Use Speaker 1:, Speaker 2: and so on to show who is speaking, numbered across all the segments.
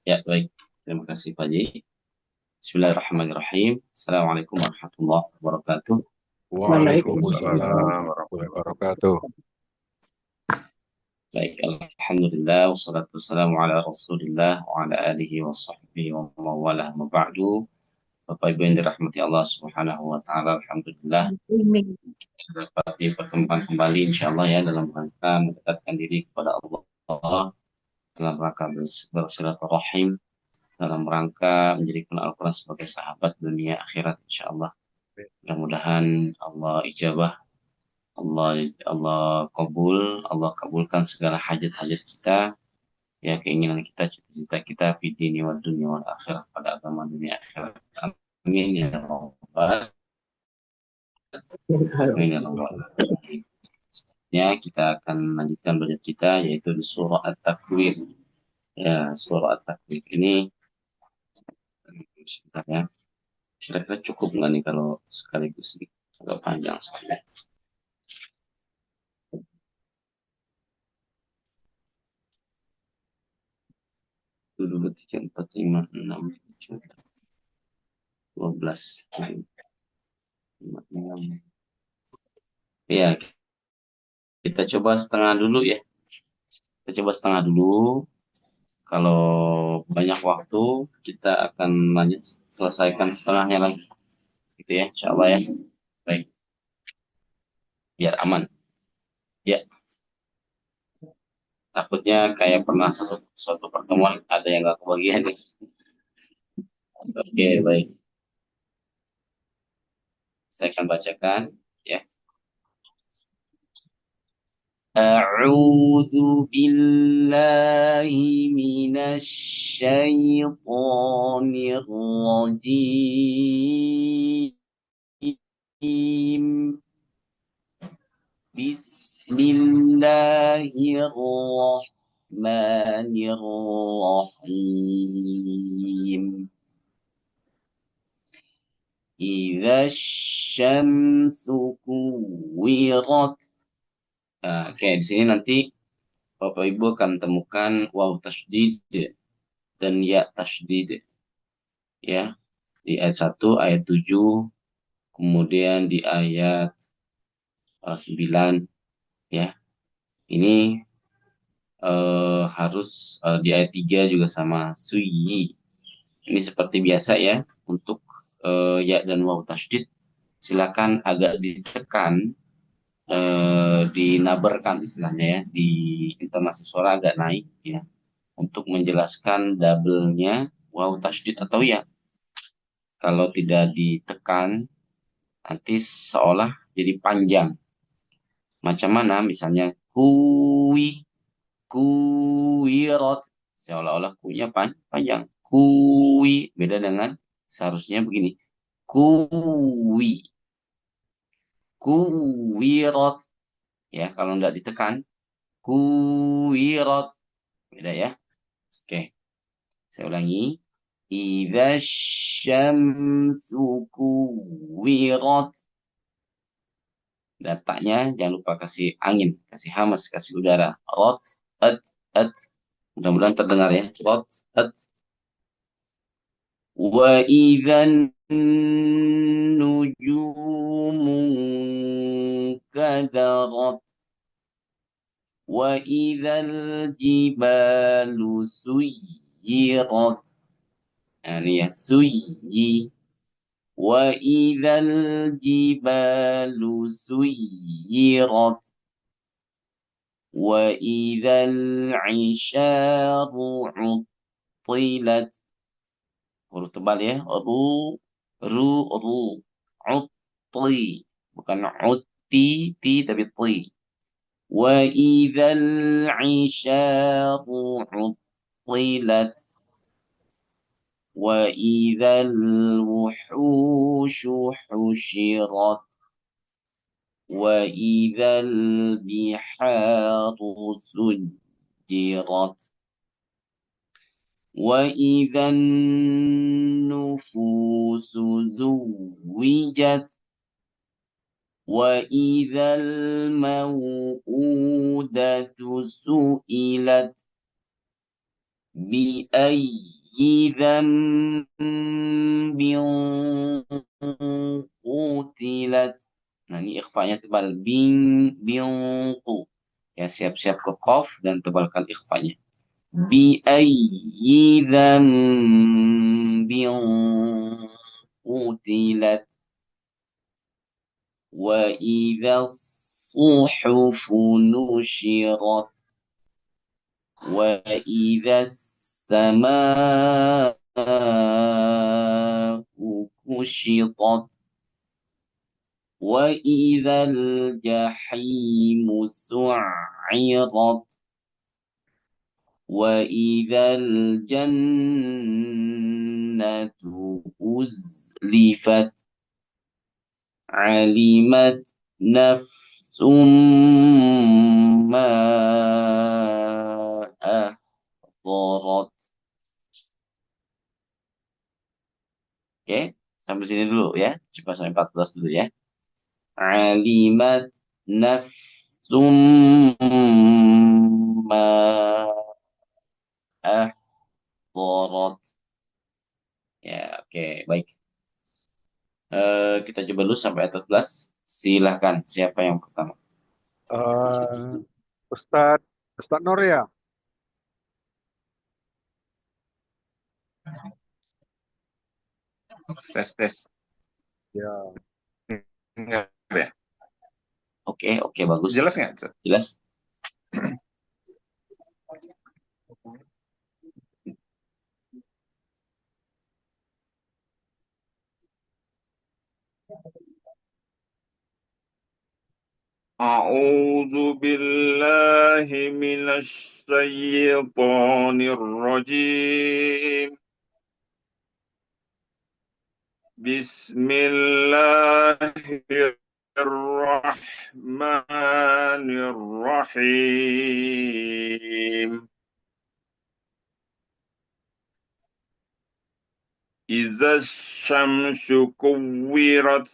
Speaker 1: Ya, baik. Terima kasih, Pak Ji. Bismillahirrahmanirrahim. Assalamualaikum warahmatullahi wabarakatuh.
Speaker 2: Waalaikumsalam warahmatullahi wabarakatuh.
Speaker 1: Baik, Alhamdulillah. Wassalatu wassalamu ala Rasulillah wa ala alihi wa sahbihi wa mawalah ma ba'du. Bapak Ibu yang dirahmati Allah Subhanahu wa taala, alhamdulillah kita dapat dipertemukan kembali insyaallah ya dalam rangka mendekatkan diri kepada Allah, dalam rangka bersilaturahim, dalam rangka menjadikan Al-Quran sebagai sahabat dunia akhirat insyaallah. Mudah-mudahan Allah ijabah, Allah Allah Allah kabulkan segala hajat-hajat kita, ya keinginan kita, cita-cita kita di dunia wa dunia wal akhirat, pada agama dunia akhirat. Amin ya rabbal alamin ya rabbal alamin. Ya, kita akan melanjutkan belajar kita yaitu di surah At-Takwir. Ya, surah At-Takwir ini sebentar ya. Kira-kira cukup nggak nih kalau sekaligus nih? Agak panjang soalnya. Dulu 3, 4, 5, 6, 7, 12, 5, 6. Ya, kita coba setengah dulu ya. Kita coba setengah dulu. Kalau banyak waktu, kita akan lanjut selesaikan setengahnya lagi. Gitu ya, insya Allah ya. Baik, biar aman. Ya, takutnya kayak pernah suatu pertemuan ada yang nggak kebagian nih. Oke, baik. Saya akan bacakan ya. A'udzu billahi minasy syaithanir rajim. Bismillahirrahmanirrahim. Idza syamsu kuwirat. Nah, oke, di sini nanti Bapak Ibu akan temukan waw tasydid dan ya tasydid ya di ayat 1, ayat 7, kemudian di ayat 9 ya. Ini harus di ayat 3 juga sama suyi. Ini seperti biasa ya untuk ya dan waw tasydid silakan agak ditekan, dinabarkan istilahnya ya, di intonasi suara agak naik ya untuk menjelaskan double-nya waw tasydid atau ya. Kalau tidak ditekan nanti seolah jadi panjang. Macam mana? Misalnya kuwirat, seolah-olah kunya panjang. Kuwi beda dengan seharusnya begini. Kuwi kuwirat ya, kalau tidak ditekan kuwirat beda ya. Oke, saya ulangi. Idza syamsu kuwirat. Datanya jangan lupa kasih angin, kasih hamas, kasih udara. Rot, at. Mudah-mudahan terdengar ya. Rot, at. Wa idzan nujumu kadarat. Wa idzal jibalu suyirat. Nah, ini ya, suyi. Wa idzal jibalu suyirat. Wa idzal isyaru uttilat. Huruf tebal ya. Ru. Utti. Bukan utti, ti tapi ti. Wa idzal isyaru uttilat. Wa idzal wuhushu husyirat. Wa idzal biharu sujjirat. وإذا النفوس زوجت. وإذا الموءودة سئلت. بأي ذنب قتلت. Nah, ini ikhfanya tebal. Bintu. Ya, siap-siap ke qaf dan tebalkan ikhfanya. بأي ذنب قتلت وإذا الصحف نشرت وإذا السماء كشطت وإذا الجحيم سعرت وإذا الجنة أزلفت علمت نفس ما أحضرت. Oke, sampai sini dulu ya. Coba sampai 14 dulu ya. Alimat nafsum ma ahdarat. Ya, oke, baik. Kita coba dulu sampai ayat 14. Silahkan, siapa yang pertama?
Speaker 2: Eh, Ustadz, Ustadz Nur ya?
Speaker 3: Tes tes.
Speaker 2: Ya.
Speaker 3: Enggak ya?
Speaker 1: Oke, oke, bagus.
Speaker 3: Jelas nggak?
Speaker 1: Jelas.
Speaker 3: أعوذ بالله من الشيطان الرجيم. بسم الله الرحمن الرحيم. إذا الشمس كورت.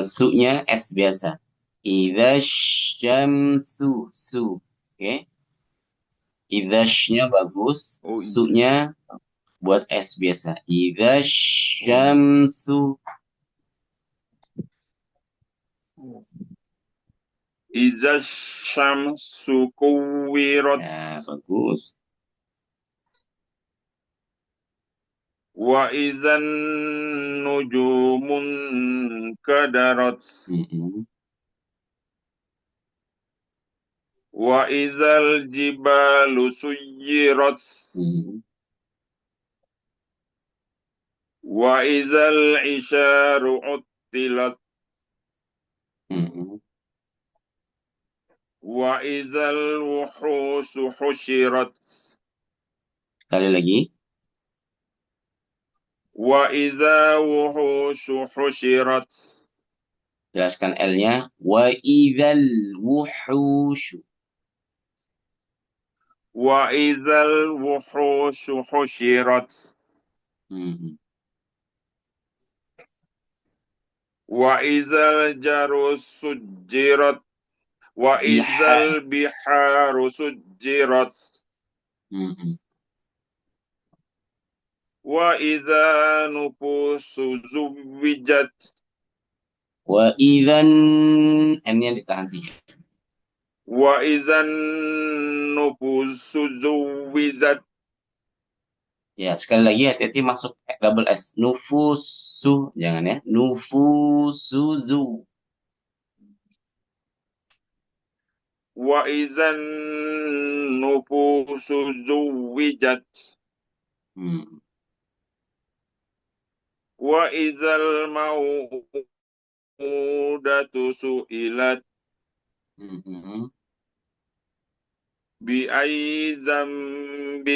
Speaker 1: Su-nya S biasa. Idza syamsu su. Oke. Idza-nya bagus.
Speaker 3: Oh,
Speaker 1: Su-nya buat S biasa. Idza syamsu.
Speaker 3: إذا الشمس كورت.
Speaker 1: Ya, bagus.
Speaker 3: وإذا النجوم انكدرت. وإذا الجبال سيرت. وإذا العشار عطلت. وإذا الوحوش حشرت.
Speaker 1: Sekali lagi.
Speaker 3: وإذا وحوش حشرت.
Speaker 1: Jelaskan L-nya. Wa idzal wuhushu.
Speaker 3: وإذا الوحوش حشرت. وإذا الجر سجرت. وإذا البحار سجرت. وإذا نفوس زوجت.
Speaker 1: Wa idzan N-nya ditahan 3.
Speaker 3: وإذا النفوس زوجت.
Speaker 1: Ya, sekali lagi hati-hati masuk double S. Nufusu, jangan ya. Nufusuzu.
Speaker 3: وإذا النفوس زوجت. وإذا الموءودة سئلت. بأي ذنب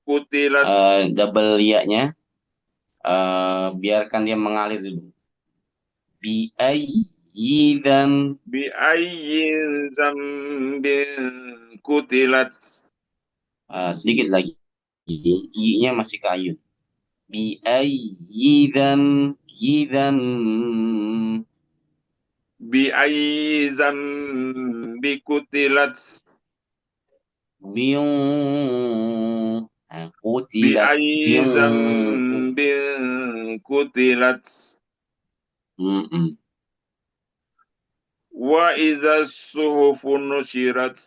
Speaker 3: قتلت.
Speaker 1: Double ya-nya. Biarkan dia mengalir dulu. بأي
Speaker 3: ذنب قتلت.
Speaker 1: Sedikit lagi. I-nya masih kayu. بأي
Speaker 3: بأي ذنب قتلت.
Speaker 1: Biung. Nah, kutilat.
Speaker 3: بأي
Speaker 1: Biung.
Speaker 3: ذنب قتلت
Speaker 1: Mm-mm.
Speaker 3: وإذا الصحف نشرت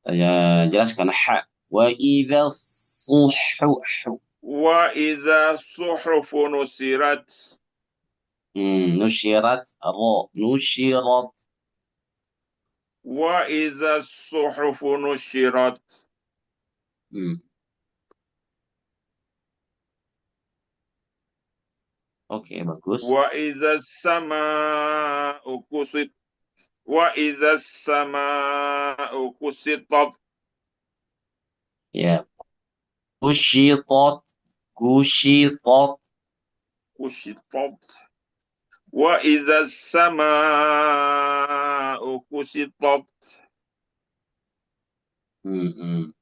Speaker 1: Saya jelaskan ha. Wa idza suhu.
Speaker 3: وإذا الصحف نشرت
Speaker 1: Nusyirat ra. Nusyirat.
Speaker 3: وإذا الصحف نشرت
Speaker 1: Hmm. Oke, bagus.
Speaker 3: وإذا السماء كشطت وإذا السماء كشطت
Speaker 1: Ya, kusyitat. Kusyitat.
Speaker 3: كشطت وإذا السماء كشطت
Speaker 1: Mm-mm.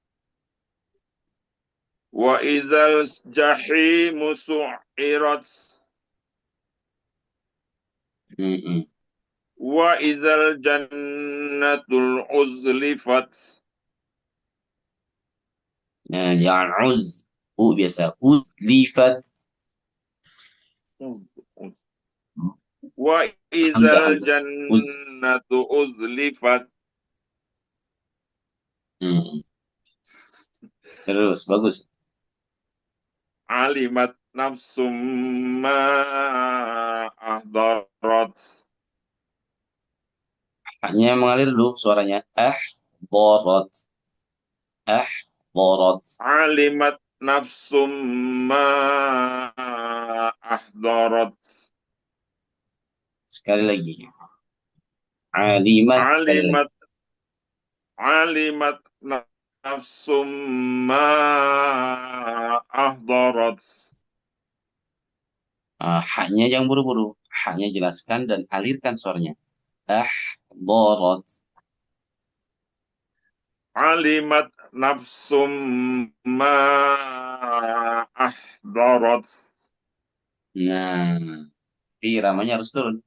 Speaker 3: وإذا الجحيم سعرت
Speaker 1: Mm-mm.
Speaker 3: وإذا الجنة أزلفت
Speaker 1: Nah, jangan uz. Biasa. Uzlifat.
Speaker 3: وإذا
Speaker 1: Hamzah, Hamzah. Uz.
Speaker 3: الجنة أزلفت
Speaker 1: Mm-mm. Terus, bagus.
Speaker 3: علمت نفس ما أحضرت
Speaker 1: Haknya mengalir dulu suaranya. Borat. Borat.
Speaker 3: علمت نفس ما أحضرت
Speaker 1: Sekali lagi. Alimat. Sekali lagi.
Speaker 3: علمت علمت نفس ما أحضرت
Speaker 1: Haknya jangan buru-buru. Haknya jelaskan dan alirkan suaranya. Borat.
Speaker 3: علمت نفس ما أحضرت
Speaker 1: Nah, iramanya harus turun.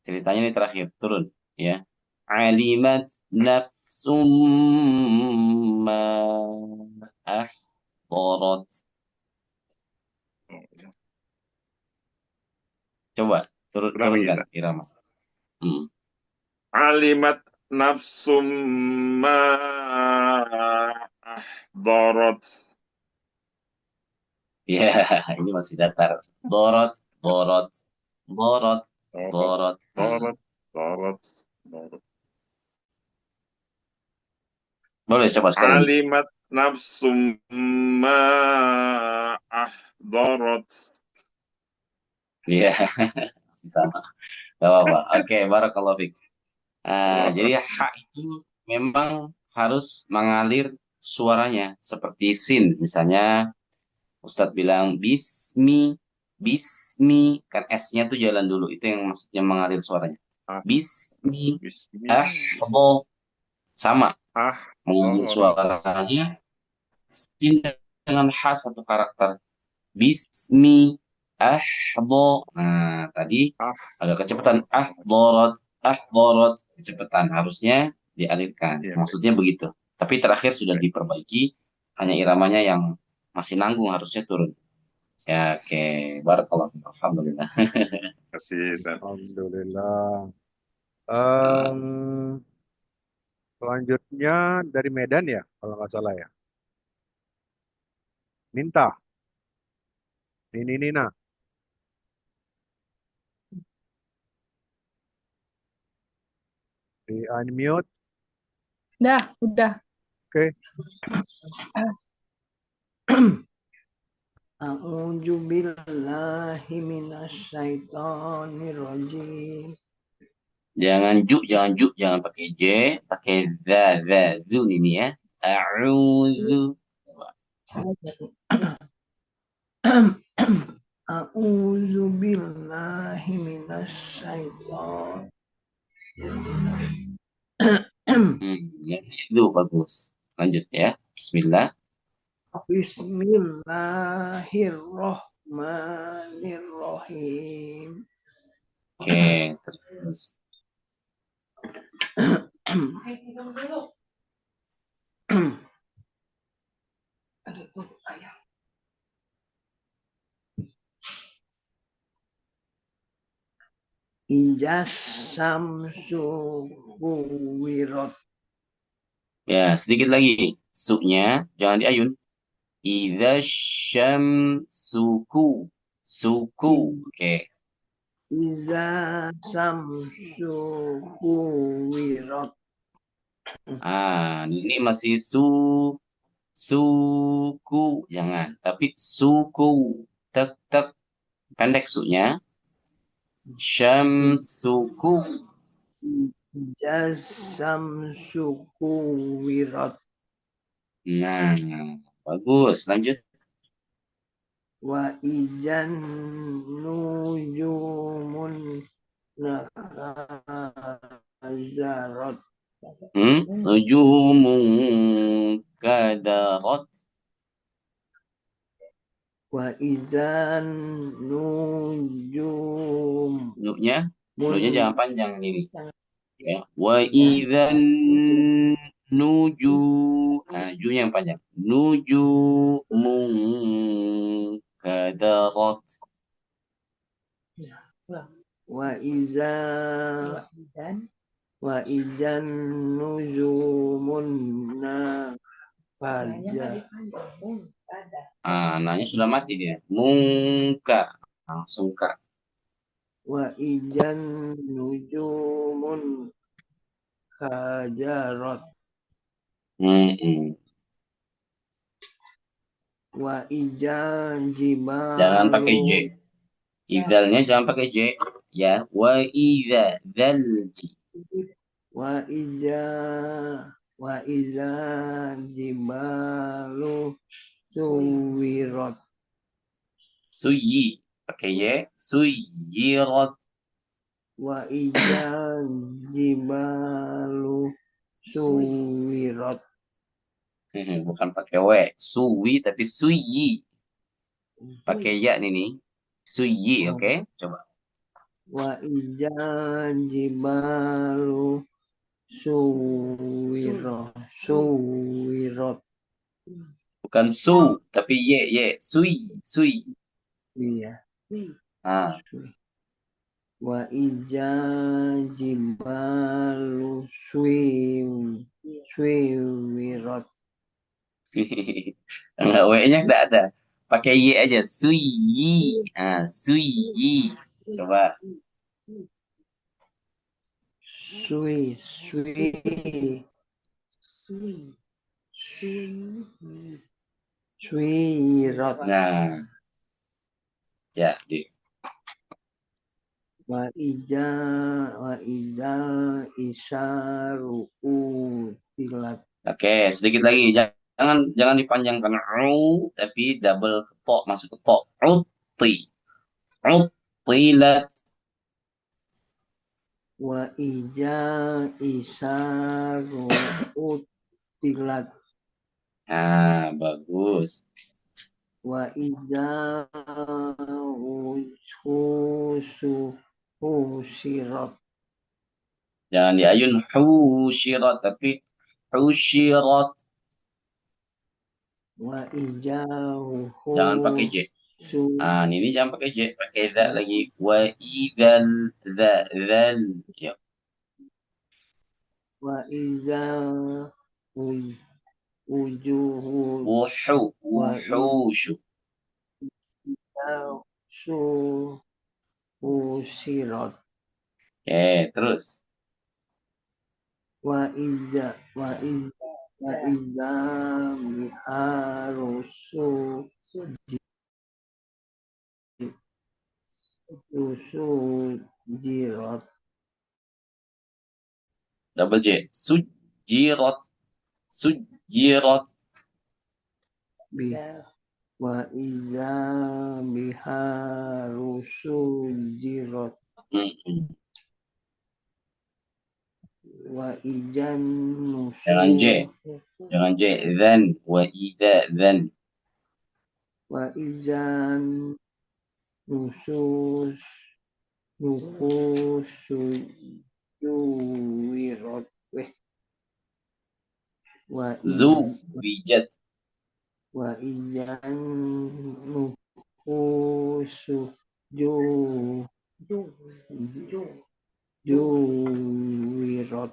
Speaker 1: Ceritanya ini terakhir. Turun. Ya. Alimat nafsum ma ahdarat. Coba
Speaker 3: ulang lagi
Speaker 1: turunkan
Speaker 3: Sa.
Speaker 1: irama. Hmm.
Speaker 3: علمت نفس ما أحضرت
Speaker 1: Ya, ini masih datar. Dorot, dorot, dorot,
Speaker 3: ضرت
Speaker 1: dorot.
Speaker 3: ضرت ضرت ضرت
Speaker 1: Boleh coba sekali lagi.
Speaker 3: علمت نفس ما أحضرت
Speaker 1: Iya, masih sama. Gak apa-apa. Oke, barakallahu fiik. Jadi hak itu memang harus mengalir suaranya seperti sin. Misalnya Ustadz bilang bismi, bismi, kan S-nya tuh jalan dulu. Itu yang maksudnya mengalir suaranya. Bismi,
Speaker 3: بسم
Speaker 1: sama. Mengalir
Speaker 3: أحضرت
Speaker 1: suaranya sin dengan H satu karakter. Bismi, Nah, tadi agak kecepatan.
Speaker 3: أحضرت
Speaker 1: Ahdorat. Kecepatan. Harusnya dialirkan.
Speaker 3: ya baik.
Speaker 1: Maksudnya begitu. Tapi terakhir sudah
Speaker 3: Baik.
Speaker 1: diperbaiki. Hanya iramanya yang masih nanggung harusnya turun. Ya, oke. Barakallah. Alhamdulillah.
Speaker 3: Terima kasih San.
Speaker 2: Alhamdulillah.
Speaker 1: Nah,
Speaker 2: Selanjutnya dari Medan ya, kalau nggak salah ya. Minta. Nina. Di unmute.
Speaker 4: Udah.
Speaker 2: Oke.
Speaker 4: A'udzu billahi minasyaitonir rajim.
Speaker 1: jangan pakai J, pakai zu ini ya. A'udzu.
Speaker 4: A'udzu billahi minasyaiton.
Speaker 1: Itu bagus. Lanjut ya. Bismillah.
Speaker 4: Bismillahirrahmanirrahim.
Speaker 1: Oke, terus.
Speaker 4: Ijas samsu kuwirat.
Speaker 1: Ya, sedikit lagi. Su-nya jangan diayun. Idza syamsuku. Suku. Oke.
Speaker 4: Iza samsu kuwirat.
Speaker 1: Ini masih suku. Jangan. Tapi suku. Tek, tek. Pendek su-nya. Syamsuku.
Speaker 4: Ijas samsu kuwirat.
Speaker 1: Nah, bagus. Lanjut.
Speaker 4: Wa ijan nujumun nazarat.
Speaker 1: Nujumun kadarat.
Speaker 4: Wa izan nujum.
Speaker 1: Nu-nya jangan panjang ini. Ya. Wa idzan nuju. Ju-nya yang panjang. Nujumun kadarat.
Speaker 4: Wa iza wa izan nujumun nakaja.
Speaker 1: Nanya sudah mati dia. Mungkar. Langsung ka.
Speaker 4: Wa izan nujumun kajarat. Wa izan jibalu.
Speaker 1: Jangan pakai J. Idzalnya jangan pakai J. Ya. Wa idza dzalji.
Speaker 4: Wa iza jibalu suwirat.
Speaker 1: Suyi. Pakai Y. Suyirat.
Speaker 4: Wa iza jibalu suwirat.
Speaker 1: Bukan pakai W. Suwi tapi suyi. Pakai ya ini. Suyi, oke? Coba.
Speaker 4: Wa iza jibalu suwirat.
Speaker 1: Bukan su, tapi ye. Sui.
Speaker 4: Iya. Wa iza jibalu suwirat.
Speaker 1: Enggak, W-nya enggak ada. Pakai Y aja. Suyi. Suyi. Coba.
Speaker 4: Suwirat.
Speaker 1: Nah. Ya, di.
Speaker 4: Wa iza isaru utilat.
Speaker 1: Oke, sedikit lagi. Jangan dipanjangkan tapi double ke to, masuk ke to. Uti. Utilat.
Speaker 4: Wa iza isaru utilat.
Speaker 1: Bagus.
Speaker 4: Wa iza husirat.
Speaker 1: Jangan diayun husyirat tapi husyirat.
Speaker 4: Wa iza
Speaker 1: Jangan pakai J. Ini jangan pakai J, pakai za lagi. Wa idzal dzal. Ya.
Speaker 4: Wa iza wujuhu
Speaker 1: Wuhushu.
Speaker 4: husirat.
Speaker 1: Oke, terus.
Speaker 4: Wa iza biharu sujirat.
Speaker 1: Double J. Sujirat. Sujirat.
Speaker 4: Wa iza biharu sujirat. Wa ijan nusu.
Speaker 1: Jangan J. Then. Wa idza then.
Speaker 4: Wa ijan nusus nufusu juwirat. wa
Speaker 1: Zuwijat.
Speaker 4: wa ijan nufusu ju juwirat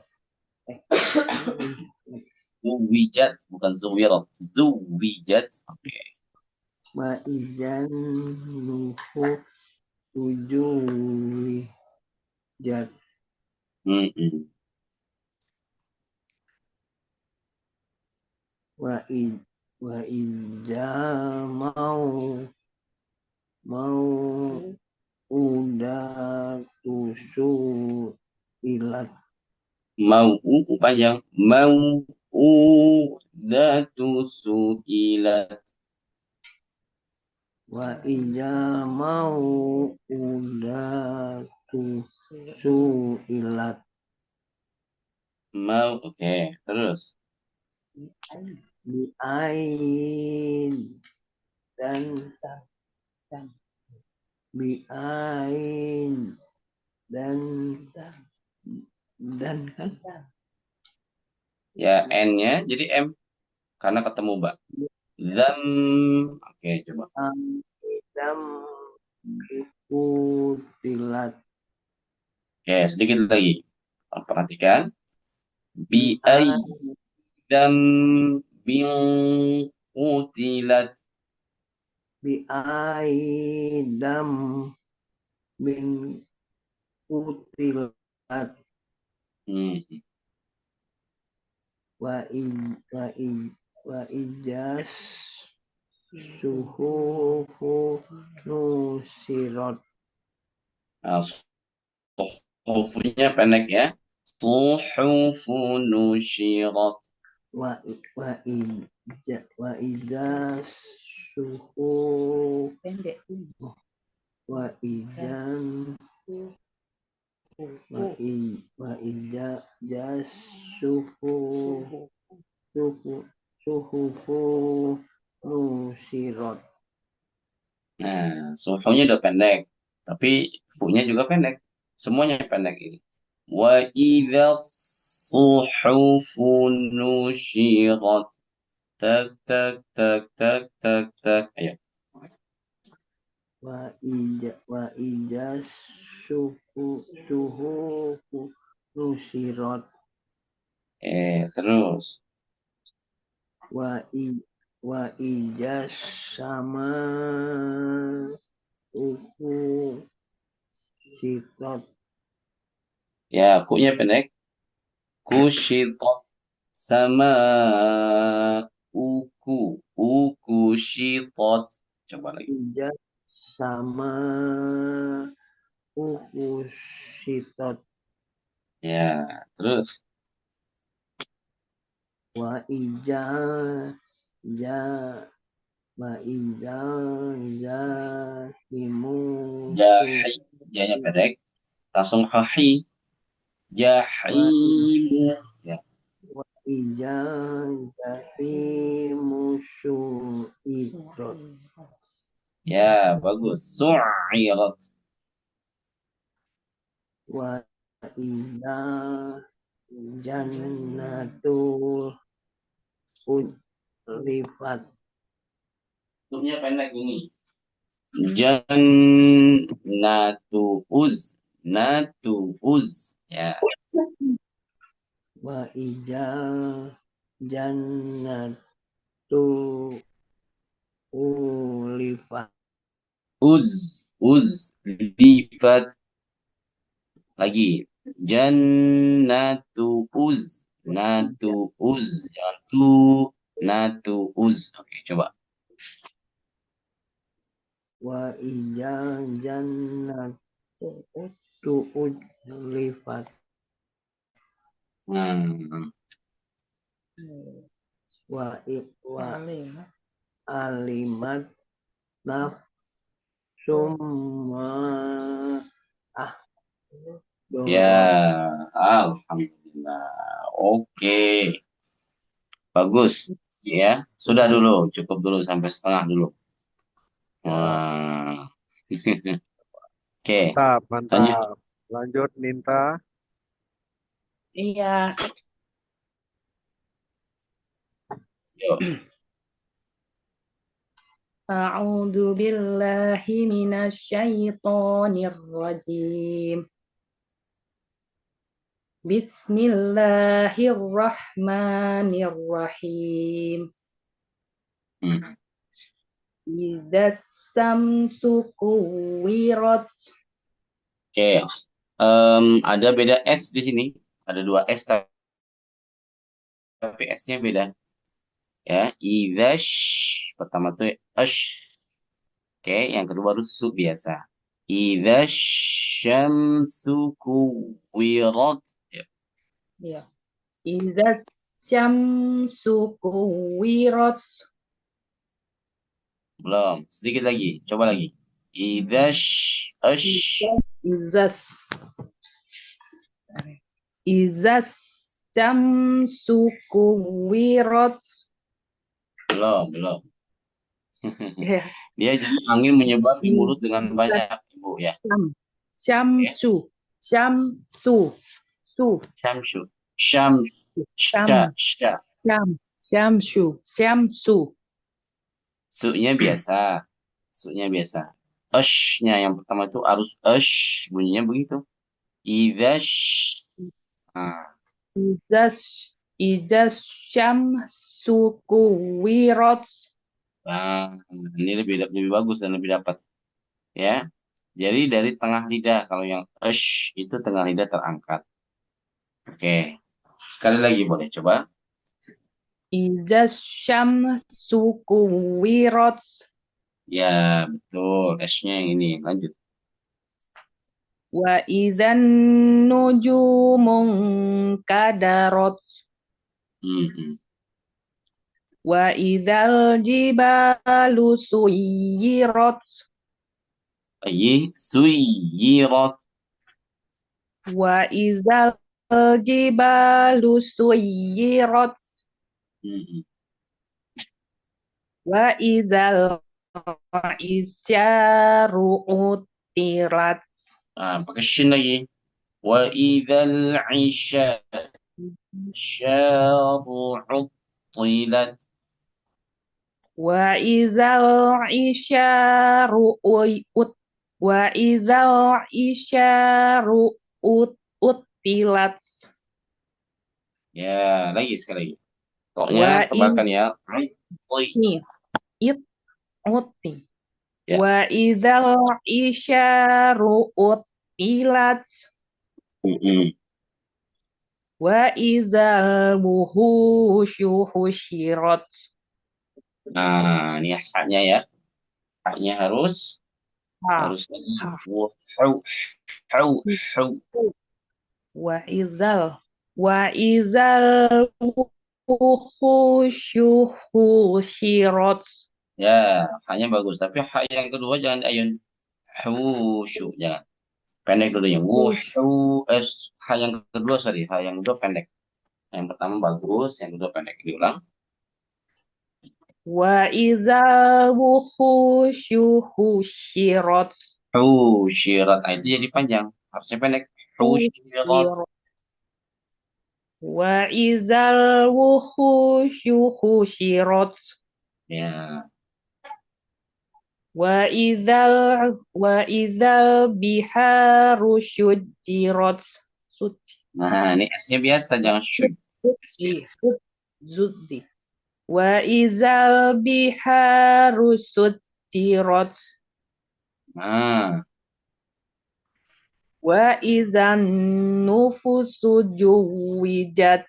Speaker 1: Zuwijat, bukan zuwirat. Zuwijat. Oke.
Speaker 4: wa ijan nufusu juwijat
Speaker 1: Mm-mm.
Speaker 4: wa i wa ija mau udah ilat
Speaker 1: Mau panjang. Mau datu suilat.
Speaker 4: wa ija mau udah ilat
Speaker 1: Mau, oke. Terus.
Speaker 4: biain dan biain dan kan
Speaker 1: Ya, N-nya jadi M. Karena ketemu Ba. Zam. Oke, coba.
Speaker 4: dam ikutilat
Speaker 1: Oke, sedikit lagi. Perhatikan. Bi'ai
Speaker 4: biain
Speaker 1: dam bin utilat.
Speaker 4: biain dam bin utilat
Speaker 1: Hmm.
Speaker 4: wa in wa in wa ijas suhufu nusirat
Speaker 1: Nah, suhufunya pendek ya. Suhufu nusyirat.
Speaker 4: wa ijas suhu pendek wa ijan wa ijas suhu suhufu nusirat
Speaker 1: Nah, suhunya udah pendek. Tapi fu-nya juga pendek. Semuanya pendek ini. Wa idza suhufu nusyirat. Tak, tak, tak, tak, tak, tak. Ayo.
Speaker 4: wa ijas suhufu nusirat
Speaker 1: Terus.
Speaker 4: wa i wa ijas sama uku sitot
Speaker 1: Ya, ku-nya pendek. Kushitot sama uku. Uku shitot. Coba lagi.
Speaker 4: ijas sama uku sitot
Speaker 1: Ya, terus.
Speaker 4: wa ija ja wa ija jahimu
Speaker 1: Jahi. Janya pendek. Langsung hahi.
Speaker 4: wa
Speaker 1: Jahimu. Ya,
Speaker 4: ija jahimu su'irat
Speaker 1: ya bagus. Su'irat.
Speaker 4: wa ija jannatu udrifat
Speaker 1: Nya pendek ini. Jannatu uz. Natu uz. Ya.
Speaker 4: wa ija jannatu ulifat
Speaker 1: Uz. Uz. Lifat. Lagi. Jannatu uz. Natu uz. Jangan tu. Natu uz. Oke, coba.
Speaker 4: wa ija jannatu udrifat
Speaker 1: Hmm.
Speaker 4: wa alimat nafsum ma ah
Speaker 1: Ya,
Speaker 4: dorot
Speaker 1: alhamdulillah. Oke, bagus. Ya, sudah dulu, cukup dulu sampai setengah dulu. Wah. Oke,
Speaker 2: Mantap,
Speaker 1: lanjut.
Speaker 2: mantap. Lanjut, Ninta.
Speaker 5: Iya,
Speaker 1: Yuk.
Speaker 5: A'udzu billahi minasyaitonir rajim. Bismillahirrahmanirrahim. Idzas samsu kuwirat.
Speaker 1: Oke. Ada beda S di sini. Ada 2 S tapi S-nya beda. Ya, idzash pertama tuh ash. Oke, yang kedua baru su biasa. Idzash syamsu kuwirat. Ya,
Speaker 5: Ya. Idzas syamsu kuwirat.
Speaker 1: belum. Sedikit lagi. Coba lagi. Idzash ash.
Speaker 5: Idzas Idzas syamsu kuwirat.
Speaker 1: Belum.
Speaker 5: Ya.
Speaker 1: Dia jadi angin menyebar di mulut dengan banyak, Ibu ya.
Speaker 5: Syamsu. Syamsu. Su.
Speaker 1: Syamsu. Syams.
Speaker 5: Syam.
Speaker 1: Sya.
Speaker 5: Syamsu. Syamsu.
Speaker 1: Su-nya biasa. Su-nya biasa. Ash-nya yang pertama itu harus ash. Bunyinya begitu. Idzash. Nah,
Speaker 5: Idzas syamsu kuwirat.
Speaker 1: Ini lebih bagus dan lebih dapat. Ya. Jadi dari tengah lidah. Kalau yang ash itu tengah lidah terangkat. Oke. Sekali lagi boleh coba.
Speaker 5: Idzas syamsu kuwirat.
Speaker 1: Ya, betul. S-nya yang ini. Lanjut.
Speaker 5: Wa idzan nujumun kadarat. Wa idzal jibalu suyirat.
Speaker 1: Suyirat.
Speaker 5: Wa idzal jibalu suyirat. Wa idzal isyaru utirat.
Speaker 1: Pakai shin lagi. Wa idzal isyaru utilat.
Speaker 5: Wa idzal isyaru wa idzal isyaru utilat.
Speaker 1: Ya, lagi sekali lagi. Toknya tebalkan ya.
Speaker 5: Nih, uti.
Speaker 1: Ya.
Speaker 5: Wa idzal isyaru utilat. Wa idzal wuhusyu husyirat.
Speaker 1: Nah, ini haknya ya. Haknya harus
Speaker 5: Wa idzal wuhusyu husyirat.
Speaker 1: Ya, haknya bagus. Tapi hak yang kedua jangan ayun. Husyu, jangan. Pendek dulu yang hak yang kedua, sorry. Hak yang kedua pendek. Yang pertama bagus, yang kedua pendek. Diulang.
Speaker 5: Wa idzal wuhusyu husyirat.
Speaker 1: Husyirat. Nah, itu jadi panjang. Harusnya pendek. Husyirat.
Speaker 5: Wa idzal wuhusyu husyirat.
Speaker 1: Ya.
Speaker 5: Wa idzal biharu syujjirat.
Speaker 1: Nah, ini S-nya biasa, jangan syud.
Speaker 5: Zudzi. Wa idzal biharu sujjirat.
Speaker 1: Nah,
Speaker 5: Wa idzan nufusu juwijat.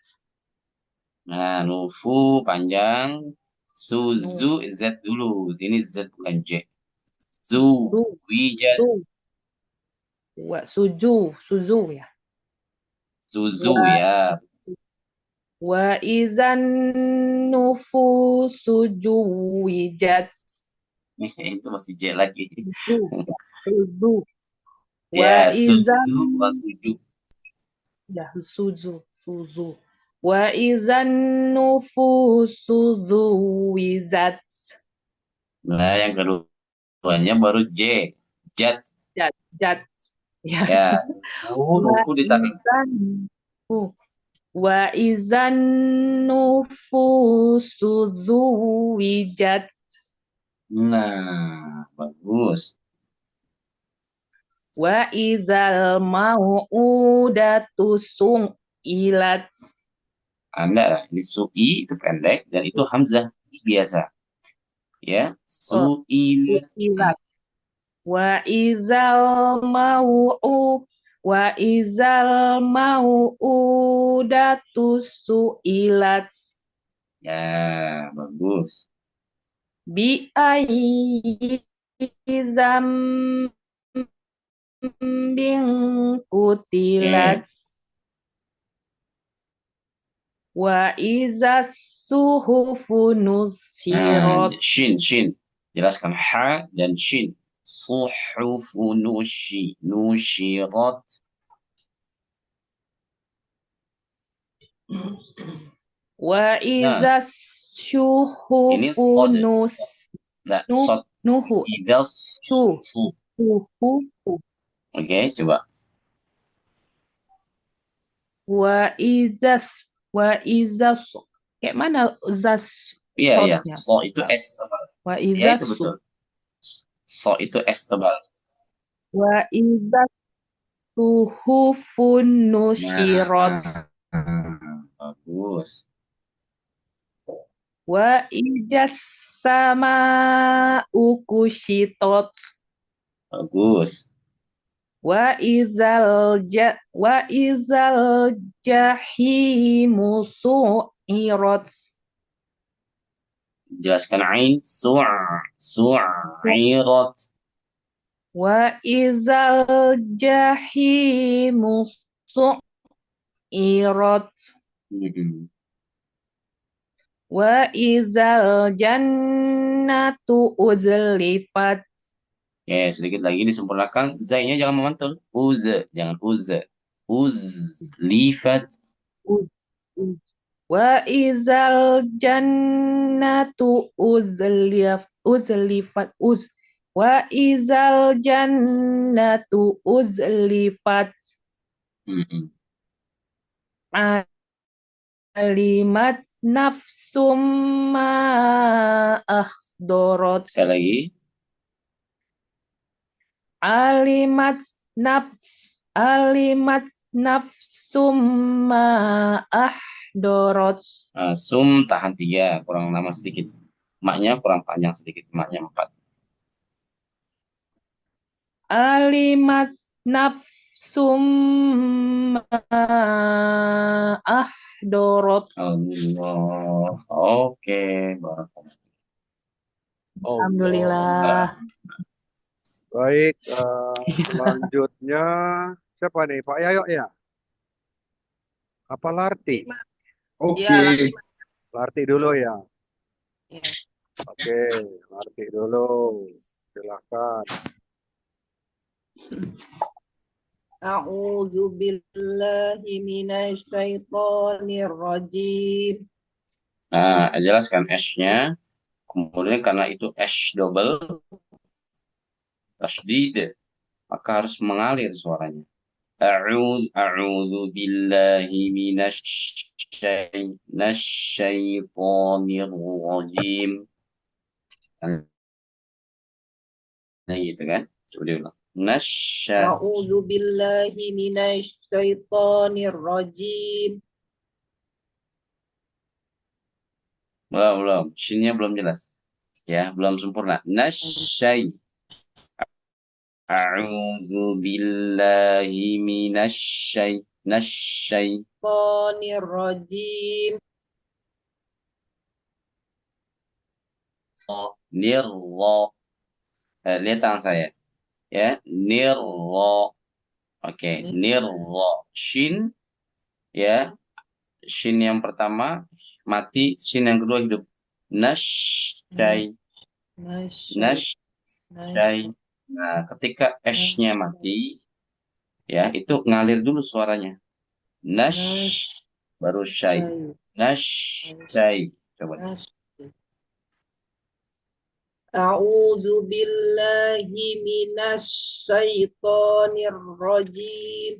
Speaker 1: nah, nufu panjang. Suzu Z dulu. Ini Z bukan J. Wijat.
Speaker 5: Wa suzu ya.
Speaker 1: Suzu ya.
Speaker 5: Wa idzan nufusu juwijat.
Speaker 1: Itu masih J lagi.
Speaker 5: Suzu.
Speaker 1: Ya, suzu bukan suju.
Speaker 5: Ya, suzu. Wa idzan nufusu zuwijat.
Speaker 1: Nah, yang keduanya baru J. Jat.
Speaker 5: Jat.
Speaker 1: Ya, nufu ditarik.
Speaker 5: Wa izan nufusu zuwijat.
Speaker 1: Nah, bagus.
Speaker 5: Wa izal mau'udatu su'ilat.
Speaker 1: Anda, ini su'i itu pendek dan itu hamzah biasa. Ya, su'ilat.
Speaker 5: Su'ilat. Wa izal mau'udatu su'ilat.
Speaker 1: Ya, bagus.
Speaker 5: Bi ayyi zambin kutilat. Wa iza suhufu
Speaker 1: Nah,
Speaker 5: nusirat.
Speaker 1: shin. Jelaskan ha dan shin. Suhufu nushirat.
Speaker 5: Wa iza
Speaker 1: Ini
Speaker 5: suhufu
Speaker 1: sod.
Speaker 5: nus
Speaker 1: Nah,
Speaker 5: nu
Speaker 1: sod.
Speaker 5: nuhu
Speaker 1: Idza
Speaker 5: su
Speaker 1: su.
Speaker 5: suhufu.
Speaker 1: Oke, coba.
Speaker 5: Wa iza kayak mana zas
Speaker 1: Iya.
Speaker 5: sodnya?
Speaker 1: So itu S tebal.
Speaker 5: Wa
Speaker 1: Ya,
Speaker 5: iza
Speaker 1: itu
Speaker 5: su.
Speaker 1: betul. So itu S tebal.
Speaker 5: Wa iza suhufun nusyirat.
Speaker 1: Bagus.
Speaker 5: Wa ijas sama ukushitot.
Speaker 1: Bagus.
Speaker 5: Wa izal jahimu su'irat.
Speaker 1: Jelaskan ain. Su'irat.
Speaker 5: Wa izal jahimu su'irat. Wa izal jannatu uzlifat.
Speaker 1: Oke, sedikit lagi disempurnakan. Zainya jangan memantul. Jangan lifat.
Speaker 5: Wa izal jannatu uzlifat. Wa izal jannatu uzlifat. Alimat nafsum ma akhdorat.
Speaker 1: Sekali lagi.
Speaker 5: Alimat nafsum ma ahdorot.
Speaker 1: Sum tahan 3, kurang lama sedikit. Maknya kurang panjang sedikit, maknya 4.
Speaker 5: Alimat nafsum ma ahdorot.
Speaker 1: Allah. Oke, barakallah.
Speaker 5: Alhamdulillah.
Speaker 2: Baik, selanjutnya siapa nih? Pak Yayo ya? Apa Larti?
Speaker 6: Oke.
Speaker 2: Larti dulu ya.
Speaker 6: Ya.
Speaker 2: Oke, Larti dulu. Silakan.
Speaker 6: A'udzu billahi minasy syaithanir rajim.
Speaker 1: Nah, jelaskan S-nya. Kemudian karena itu S double, tasdid, maka harus mengalir suaranya. A'udzu billahi minasyaitonir rajim. Nah, gitu kan? Coba diulang.
Speaker 6: A'udzu billahi minasy syaithanir rajim.
Speaker 1: Belum. Shinnya belum jelas. Ya, belum sempurna. A'udzu billahi
Speaker 6: Shaitonir rajim.
Speaker 1: nirra. Lihat tangan saya. Ya, nirra. Oke, nirra. Shin, ya. Shin yang pertama mati, shin yang kedua hidup. Nasyai. Nah, ketika S-nya mati, ya, itu ngalir dulu suaranya. Baru syai. Nasyai. Coba.
Speaker 6: A'udzu billahi minasy syaithanir rajim.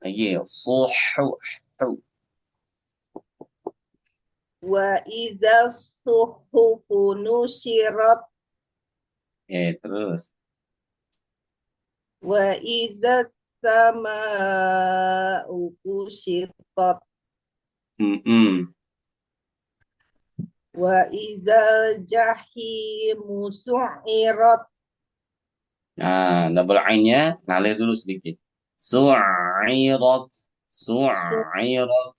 Speaker 1: Lagi suhu.
Speaker 6: Wa idza suhufu nusyirat.
Speaker 1: Terus.
Speaker 6: Wa idza sama'u kusyitat. Wa idza jahimu su'irat.
Speaker 1: Nah, double ainnya ngalir dulu sedikit. Su'irat. Su'irat.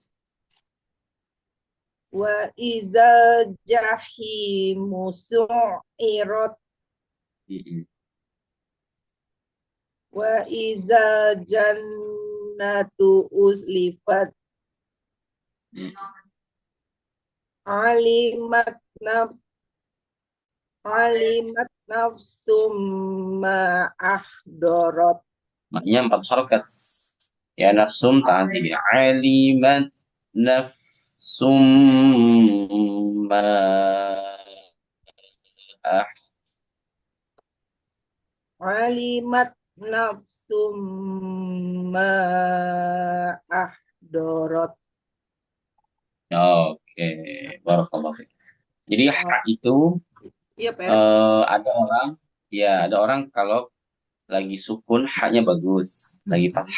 Speaker 6: Wa idza jahimu su'irat. Wa idza jannatu uslifat. Alimat nafsum ma ahdarat.
Speaker 1: Maknya 4 harokat. Ya nafsum tahan 3. Alimat nafsum ma
Speaker 6: Alimat nafsum ma ahdarat.
Speaker 1: Oke, barakallahu fiik. Jadi hak itu
Speaker 6: Iya, Pak.
Speaker 1: ada orang kalau lagi sukun haknya bagus, lagi fathah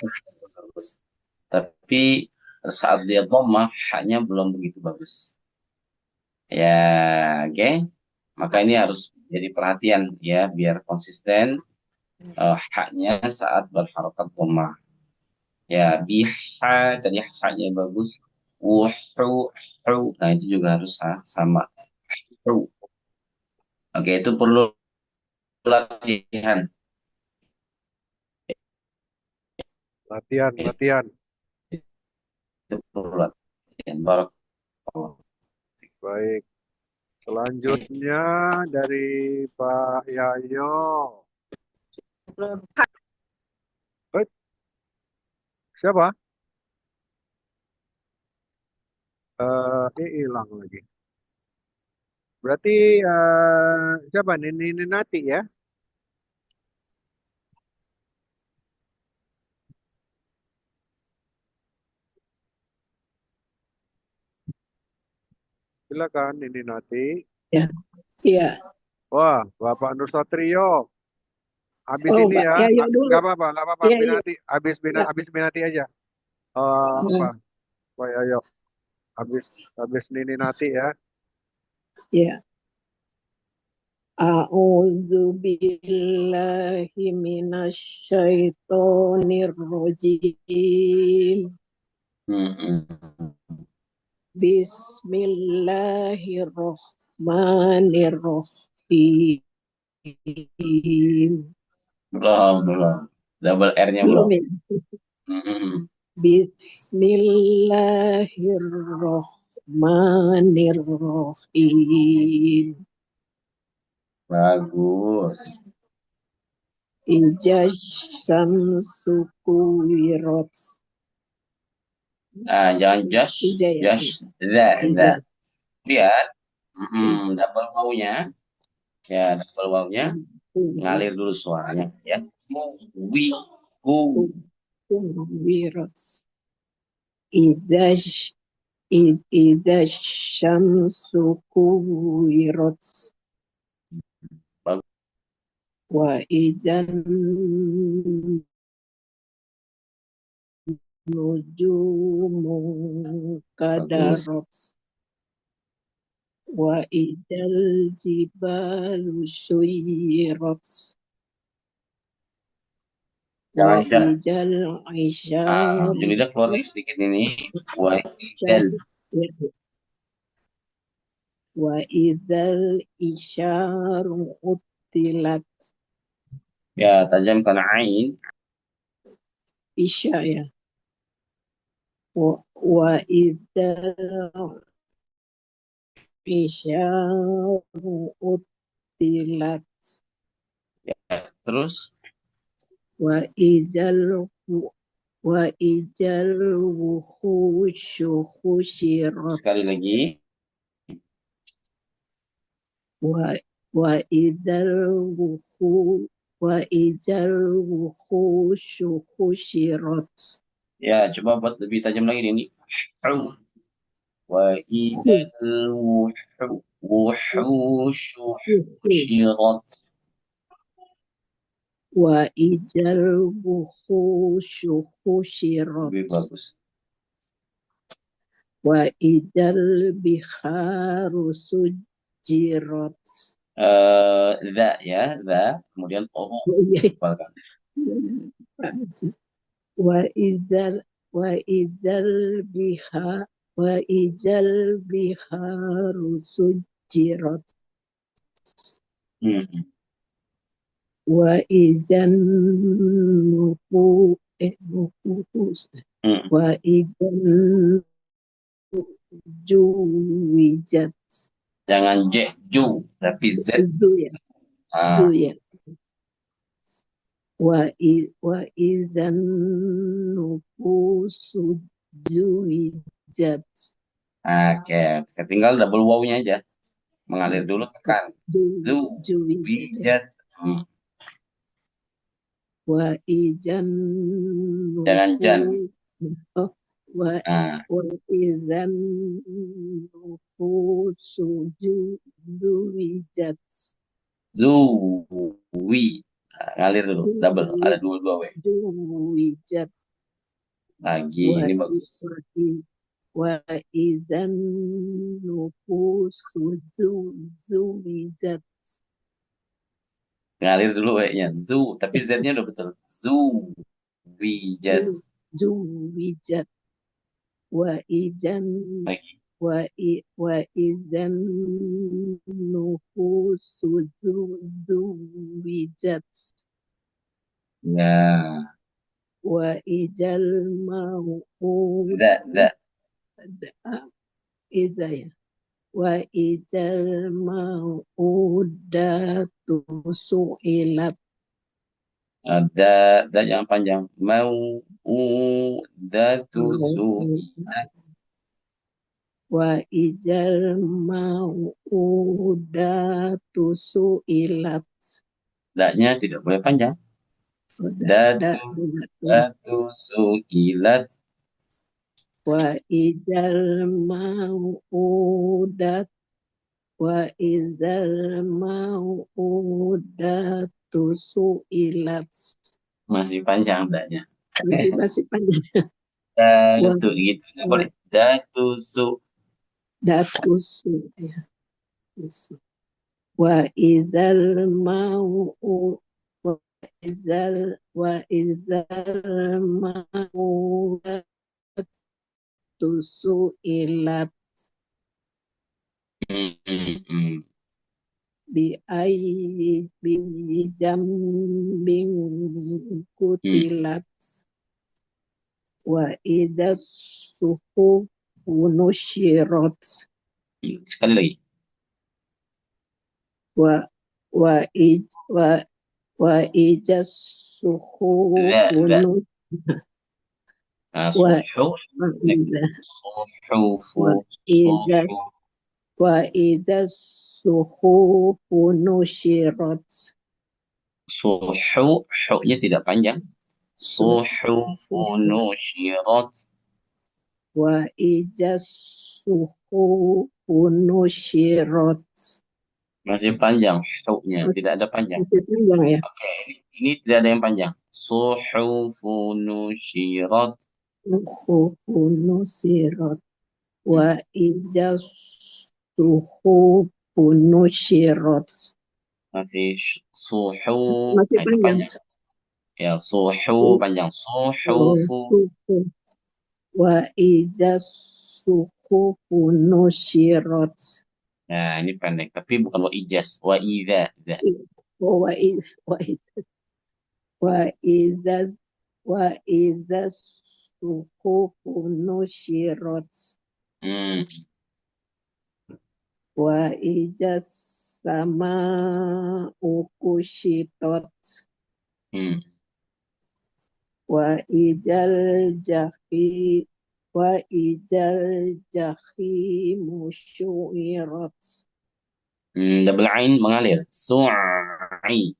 Speaker 1: bagus. Tapi saat dia dhammah haknya belum begitu bagus. Ya, oke. Maka ini harus jadi perhatian ya biar konsisten haknya saat berharokat dhammah. Ya, biha tadi haknya bagus. Wuhu, nah itu juga harus sama. Oke, itu perlu latihan.
Speaker 2: Latihan.
Speaker 1: Itu perlu latihan. Barakallahu.
Speaker 2: Baik. Selanjutnya dari Pak Yayo. Siapa? Hilang lagi. Berarti siapa? Nini Nati ya? Silakan Nini Nati.
Speaker 7: Ya. Iya.
Speaker 2: Wah, Bapak Nur Satrio. Habis
Speaker 7: Oh,
Speaker 2: ini ya.
Speaker 7: Pak Yayo dulu.
Speaker 2: Nggak apa-apa.
Speaker 7: Iya, iya.
Speaker 2: Binati. Habis
Speaker 7: Ya.
Speaker 2: Binati aja. Pak Yayo. Habis Nini Nati ya.
Speaker 7: Ya. A'udzu billahi minasyaitonir rajim. Bismillahirrahmanirrahim.
Speaker 1: Belum. Double R-nya belum.
Speaker 7: Ya? Bismillahirrahmanirrahim.
Speaker 1: Bagus.
Speaker 7: Ijaz syamsu kuwirat.
Speaker 1: Jangan just. That. Lihat. Double wawnya. Ya, double wawnya. Ngalir dulu suaranya. Ya.
Speaker 7: Kuwirat. Ijaz syamsu kuwirat. Wa idzan nujumu kadarat. Wa idzal jibalu suyirat. Wa idzal isyar.
Speaker 1: Julidah keluar lagi sedikit ini.
Speaker 7: Wa idzal isyar utilat.
Speaker 1: Ya, tajamkan ain.
Speaker 7: Isya ya. Wa idzal isyar utilat.
Speaker 1: Ya, terus.
Speaker 7: Wa idzal wuhusyu husyirat.
Speaker 1: Sekali lagi.
Speaker 7: Wa idzal wuhusyu husyirat.
Speaker 1: Ya, coba buat lebih tajam lagi ini. Au. Wa
Speaker 7: خو
Speaker 1: idzal wuhushu husyirat.
Speaker 7: وإذا الوحوش حشرت
Speaker 1: Lebih bagus.
Speaker 7: وإذا البحار سجرت
Speaker 1: Za ya, za. Kemudian toru. Hafalkan.
Speaker 7: وإذا وإذا البحار وإذا البحار سجرت
Speaker 1: Hmm.
Speaker 7: وإذا النفوس
Speaker 1: Hmm.
Speaker 7: وإذا زوجت
Speaker 1: Jangan ju, tapi z.
Speaker 7: زوية
Speaker 1: Ah,
Speaker 7: زوية وإذا النفوس زوجت
Speaker 1: oke. Tinggal double wow-nya aja. Mengalir dulu, tekan. Zu,
Speaker 7: زوجت
Speaker 1: wijat. Hmm.
Speaker 7: وإذا
Speaker 1: Jangan jan.
Speaker 7: النفوس
Speaker 1: Ah,
Speaker 7: وإذا النفوس زوجت
Speaker 1: zu, wi. Ngalir dulu, double. Ada dua-dua W.
Speaker 7: زوجت
Speaker 1: Lagi, ini bagus.
Speaker 7: وإذا النفوس زوجت
Speaker 1: Ngalir dulu W-nya. Zu, tapi Z-nya udah betul. Zu, wijat.
Speaker 7: زوجت وإذا
Speaker 1: Lagi.
Speaker 7: وإذا النفوس زوجت
Speaker 1: Ya,
Speaker 7: وإذا الموءودة
Speaker 1: za.
Speaker 7: إذا وإذا الموءودة سئلت
Speaker 1: Ada, jangan panjang. Mau, datu, su.
Speaker 7: وإذا الموءودة سئلت
Speaker 1: Da-nya tidak boleh panjang. Datu, su, ilat.
Speaker 7: وإذا الموءودة وإذا الموءودة سئلت
Speaker 1: Masih panjang da-nya.
Speaker 7: masih panjang
Speaker 1: Datu, gitu. Nggak boleh. Datu, su.
Speaker 7: datu su ya su. وإذا الموءودة وإذا الموءودة سئلت بأي ذنب قتلت وإذا الصحف نشرت
Speaker 1: Sekali lagi.
Speaker 7: وإذا الصحف نشرت
Speaker 1: Suhuf. Suhufu.
Speaker 7: وإذا الصحف نشرت
Speaker 1: Suhu. Hu-nya tidak panjang. Suhufu nusyirat.
Speaker 7: وإذا الصحف نشرت
Speaker 1: Masih panjang. Hu-nya tidak ada panjang.
Speaker 7: masih panjang ya.
Speaker 1: Oke, ini tidak ada yang panjang. Suhufu nusyirat.
Speaker 7: الصحف نشرت وإذا الصحف نشرت
Speaker 1: Masih suhu.
Speaker 7: masih
Speaker 1: Itu
Speaker 7: panjang.
Speaker 1: Ya, suhu panjang. Suhufu.
Speaker 7: وإذا الصحف نشرت
Speaker 1: Nah, ini pendek. Tapi bukan wa ijaz. Wa idza.
Speaker 7: وإذا وإذا الصحف نشرت وإذا السماء كشطت وإذا الجحيم سعرت
Speaker 1: Double ain mengalir. Su'i.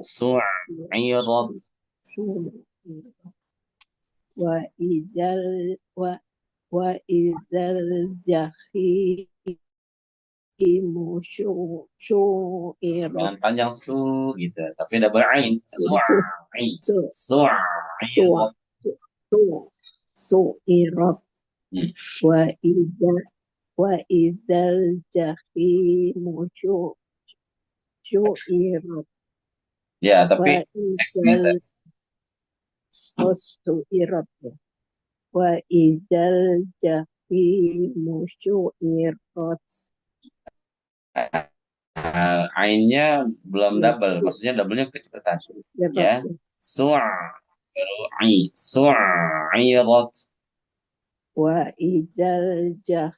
Speaker 1: Su'irat.
Speaker 7: وإذا وإذا الجحيم
Speaker 1: Jangan
Speaker 7: شعرت
Speaker 1: panjang su gitu, tapi double ain.
Speaker 7: سو- سو-
Speaker 1: Su'i.
Speaker 7: سو-
Speaker 1: Su'i.
Speaker 7: سو- سو- سعرت
Speaker 1: Hmm.
Speaker 7: وإذا وإذا الجحيم شعرت
Speaker 1: Ya, tapi
Speaker 7: وإذا
Speaker 1: X-nya
Speaker 7: سعرت وإذا الجحيم شعرت
Speaker 1: ainnya belum
Speaker 7: Ya,
Speaker 1: double, maksudnya double-nya kecepatan.
Speaker 7: شعرت
Speaker 1: Ya. Su'irat.
Speaker 7: وإذا الجحيم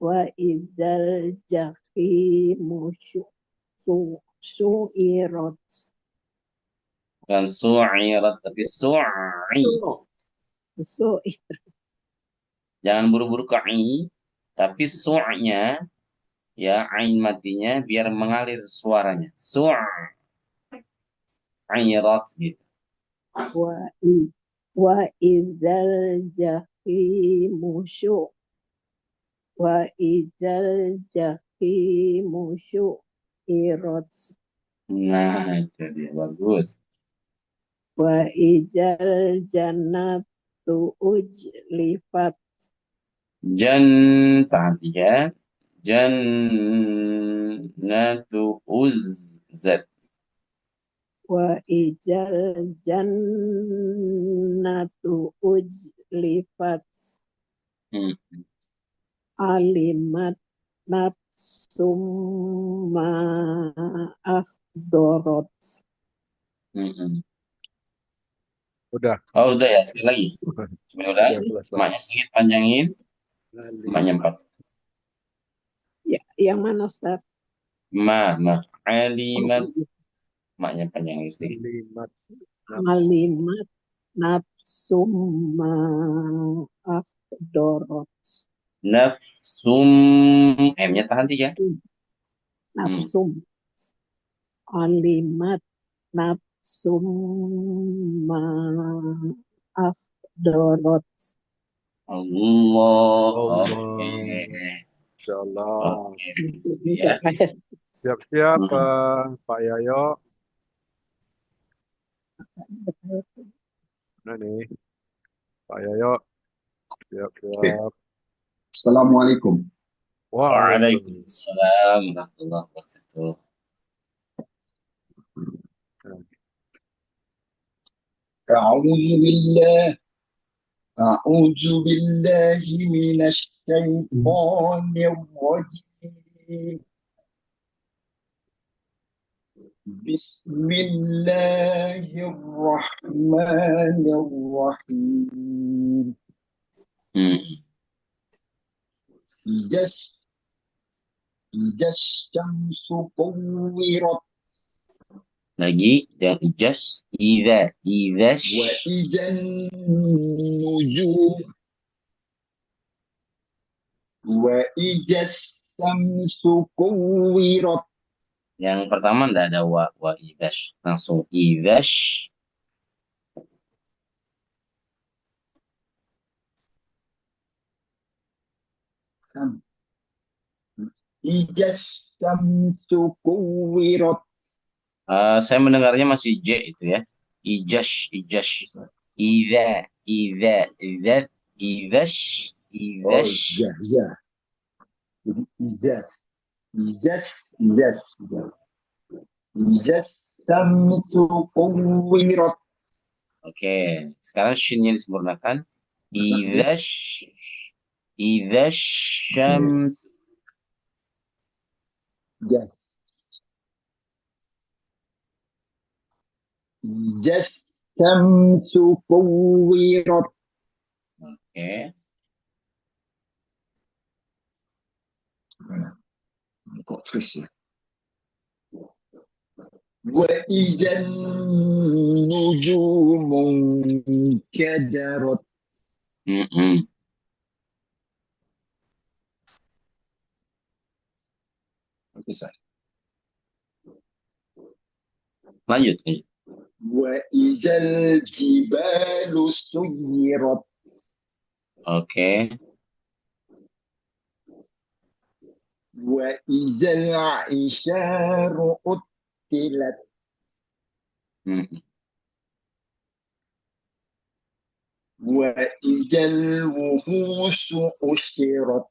Speaker 7: وإذا الجحيم سعرت
Speaker 1: Bukan su'irat, tapi su'i.
Speaker 7: سعرت
Speaker 1: Jangan buru-buru ke i, tapi su'nya, ya, ain matinya biar mengalir suaranya. Su'irat gitu.
Speaker 7: وإذا الجحيم وإذا الجحيم سعرت
Speaker 1: Nah, itu dia. Bagus.
Speaker 7: وإذا الجنة أزلفت
Speaker 1: Tahan 3. Jannatu uzzat.
Speaker 7: وإذا الجنة أزلفت
Speaker 1: Hmm.
Speaker 7: علمت نفس ما أحضرت
Speaker 1: Hmm.
Speaker 2: Udah.
Speaker 1: Oh, udah ya, sekali lagi. Udah,
Speaker 2: Udah selesai.
Speaker 1: maknya sedikit panjangin, maknya 4.
Speaker 7: Ya, yang mana Ustaz?
Speaker 1: Alimat, maknya panjangin sedikit.
Speaker 2: Kalimat
Speaker 7: Alimat nafsum ma ahdorat.
Speaker 1: Nafsum, M-nya tahan 3.
Speaker 7: Nafsum. Alimat nafsum ma ahdorat.
Speaker 1: Allah.
Speaker 2: Allah.
Speaker 1: Oke.
Speaker 2: Insyaallah.
Speaker 1: Oke. Ya.
Speaker 2: Siap-siap
Speaker 1: Hmm.
Speaker 2: Pak Yayo. Nah nih. Pak Yayo. Siap-siap.
Speaker 8: Assalamualaikum.
Speaker 1: Waalaikumsalam warahmatullahi wabarakatuh.
Speaker 8: أعوذ بالله من الشيطان الرجيم. بسم الله الرحمن الرحيم. إذا الشمس كورت
Speaker 1: Lagi, just وإذا
Speaker 8: الشمس كورت.
Speaker 1: Yang pertama enggak ada wa idash, langsung idash.
Speaker 8: إذا الشمس كورت.
Speaker 1: Saya mendengarnya masih J itu ya. Ijash. Idash.
Speaker 8: Ya. Jadi izas samsu kuwirat.
Speaker 1: Oke, sekarang shinnya disempurnakan. Idash syams.
Speaker 8: Yes. Izas samsu kuwirat.
Speaker 1: Oke.
Speaker 8: Kok terus ya? Wa izan nujumun kadarat. Oke, Sar.
Speaker 1: Lanjut.
Speaker 8: وإذا الجبال سيرت
Speaker 1: Oke.
Speaker 8: وإذا العشار عطلت
Speaker 1: Mm-mm.
Speaker 8: وإذا الوحوش حشرت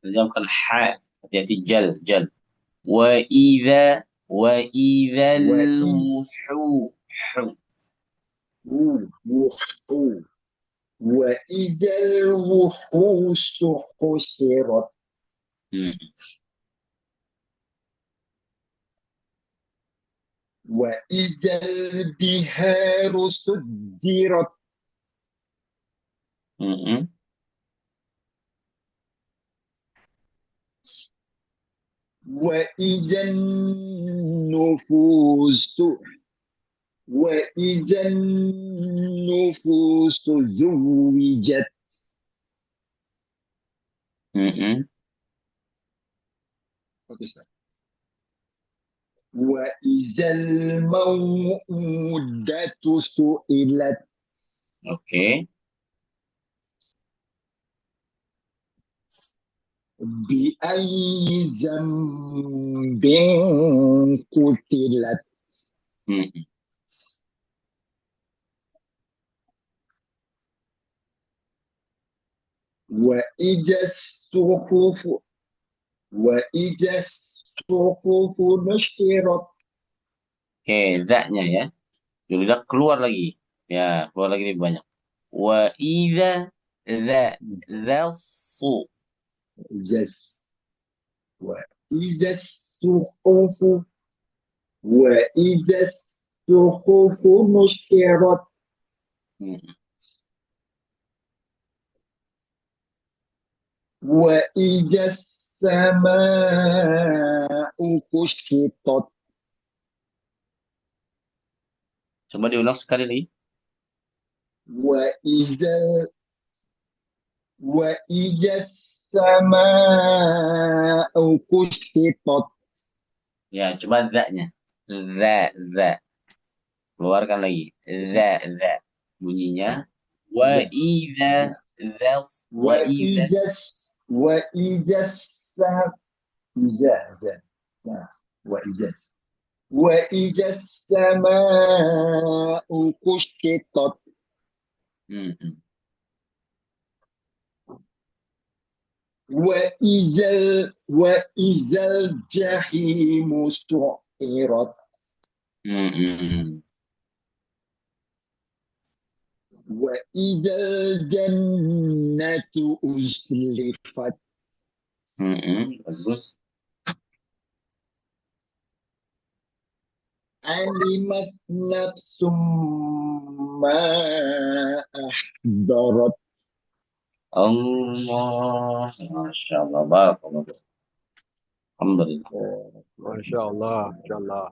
Speaker 1: Tajamkan ha. Hati-hati jal. Wa idza wuhu.
Speaker 8: وإذا الوحوش حشرت
Speaker 1: Hmm.
Speaker 8: وإذا البحار سجرت
Speaker 1: Mm-mm.
Speaker 8: وإذا النفوس زوجت
Speaker 1: Mm-mm.
Speaker 8: وإذا الموءودة سئلت
Speaker 1: Oke.
Speaker 8: بأي ذنب قتلت
Speaker 1: Mm-mm.
Speaker 8: وإذا الصحف نشرت
Speaker 1: Oke, zaknya ya. Jadi udah keluar lagi. Ya, keluar lagi lebih banyak. Wa idza su.
Speaker 8: Yes. وإذا الصحف وإذا الصحف نشرت
Speaker 1: Mm-mm.
Speaker 8: وإذا السماء كشطت
Speaker 1: Coba diulang sekali lagi.
Speaker 8: وإذا السماء كشطت
Speaker 1: Ya, coba zaknya. Za. Keluarkan lagi. Za. Bunyinya. Wa idza wa idza.
Speaker 8: وإذا السماء وإذا السماء كشطت
Speaker 1: Mm-mm.
Speaker 8: وإذا الجحيم سعرت
Speaker 1: Mm-mm.
Speaker 8: وإذا الجنة أزلفت
Speaker 1: Bagus.
Speaker 8: علمت نفس ما أحضرت
Speaker 1: Allah. Masya Allah. Barakallah. Alhamdulillah.
Speaker 2: Masya Allah, Masya Allah.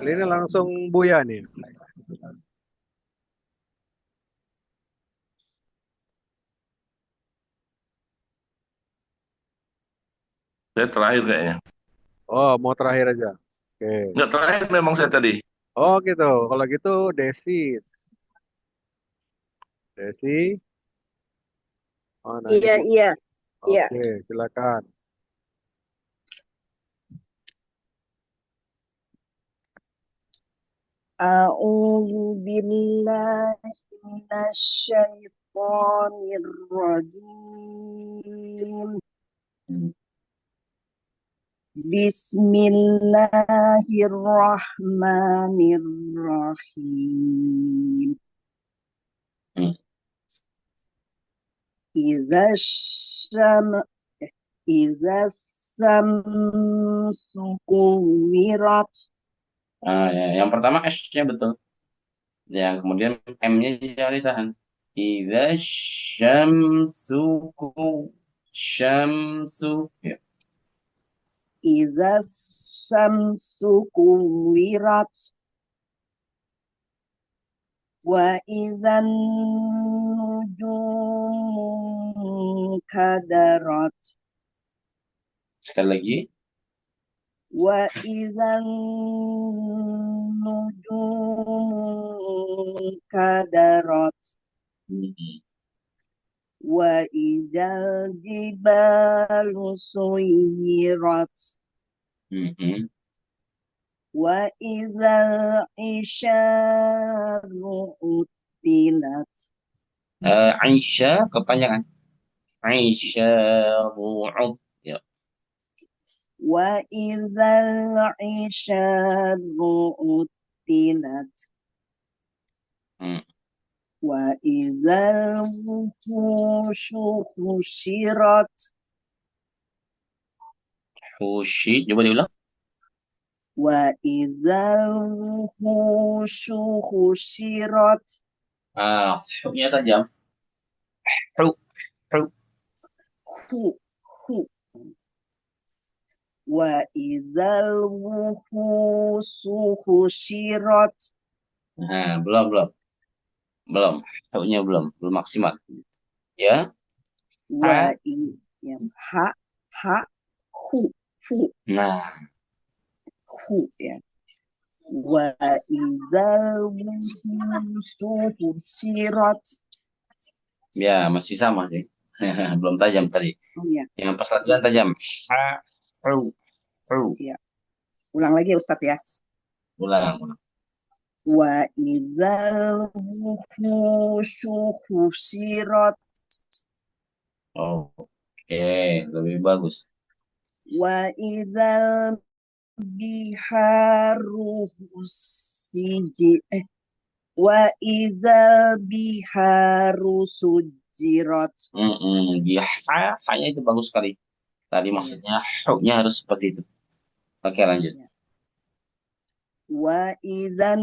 Speaker 2: Ini langsung Buya nih.
Speaker 9: Saya terakhir kayaknya.
Speaker 2: Oh, mau terakhir aja. Oke.
Speaker 9: Nggak terakhir memang saya tadi.
Speaker 2: Oh gitu. Kalau gitu Desi. Oh, nanti
Speaker 6: Iya,
Speaker 2: Bu.
Speaker 6: iya. Iya.
Speaker 2: Oke, silakan.
Speaker 6: A'udzu billahi minasyaitonir rajim. Bismillahirrahmanirrahim. Idza syamsu kuwirat.
Speaker 1: Ya. Yang pertama S-nya betul. Yang kemudian M-nya jangan ditahan. Idza syamsu. Ya.
Speaker 6: Idza syamsu kuwirat. Wa idzan nujumu kadarat.
Speaker 1: Sekali lagi.
Speaker 6: Wa idzan nujumu kadarat wa idzal jibalu suyirat wa idzal isyaru utilat.
Speaker 1: Aisyah kepanjangan. Aisyah ru'ud. Ya.
Speaker 6: Wa idzal isyaru utilat. Wa idzal wuhushu husyirat.
Speaker 1: Hushi, coba diulang.
Speaker 6: Wa idzal wuhushu husyirat.
Speaker 1: Hu-nya tajam. Hu.
Speaker 6: Hu. Wa idzal wuhusu husyirat.
Speaker 1: Belum. Hu-nya belum maksimal. Ya.
Speaker 6: Ha. Hu.
Speaker 1: Nah,
Speaker 6: Hu ya. Wa idzal wuhusu husyirat.
Speaker 1: ya masih sama sih. Belum tajam tadi.
Speaker 6: Oh ya.
Speaker 1: Yang pas latihan tajam. Hu.
Speaker 6: Ya. Ulang lagi ya Ustadz ya.
Speaker 1: Ulang.
Speaker 6: Wa idzal wuhushu husyirat.
Speaker 1: Oke, lebih bagus.
Speaker 6: Wa idzal biharu wa idzal biharu sujirat.
Speaker 1: Ha-nya itu bagus sekali. Tadi maksudnya hu-nya harus seperti itu. Oke, lanjut.
Speaker 6: Wa idzan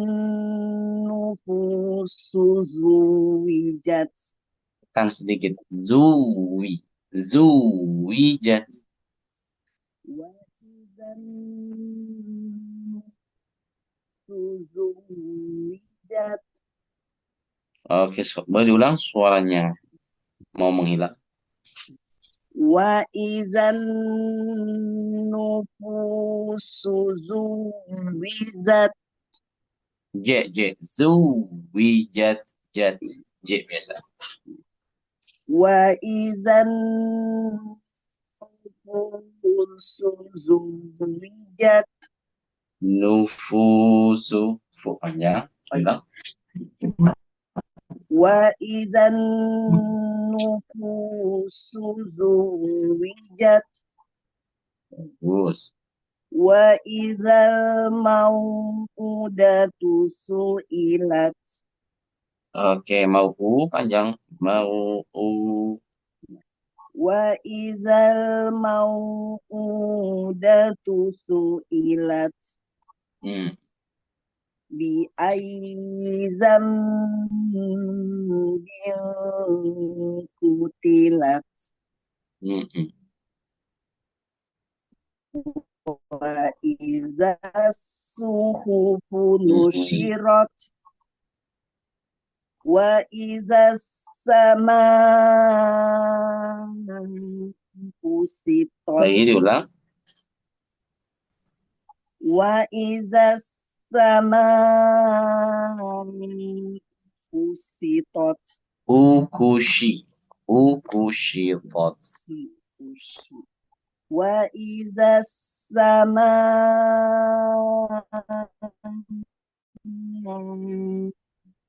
Speaker 6: nufusu zuwijat.
Speaker 1: Kan sedikit. Zuwijat.
Speaker 6: Wa idzan nufusu zuwijat.
Speaker 1: Oke, boleh diulang suaranya mau menghilang.
Speaker 6: Wa idzan nufusu zuwijat.
Speaker 1: Zuwijat. J biasa.
Speaker 6: Wa idzan nufusu zuwijat.
Speaker 1: Nufusu. Fu panjang. Hilang.
Speaker 6: Wa idzan nufusu zuwijat.
Speaker 1: Bagus.
Speaker 6: Wa idzal mau'udatu su'ilat.
Speaker 1: Oke, mau panjang. Mau
Speaker 6: Wa idzal mau'udatu su'ilat. Bi ayyi dzambin qutilat. Wa idza suhufu nusyirat. Wa idza samaa kusitat.
Speaker 1: Lagi diulang.
Speaker 6: Wa idza samaa kusitat.
Speaker 1: Ukushitat.
Speaker 6: Wa idza samaa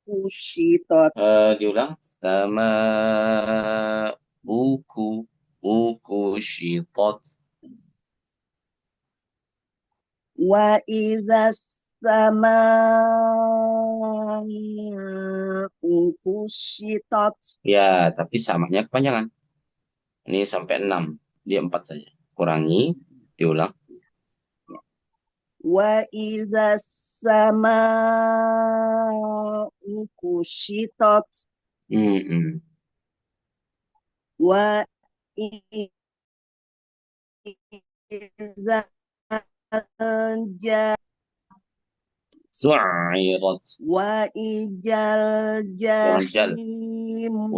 Speaker 6: kushitat.
Speaker 1: Diulang. Sama ukushitat.
Speaker 6: Wa idza samaa kushitat.
Speaker 1: Ya, tapi samanya kepanjangan. Ini sampai 6. Dia 4 saja. Kurangi, diulang.
Speaker 6: Wa idza samaa kushitat. Wa idza
Speaker 1: Su'irat.
Speaker 6: wa ijal jahim.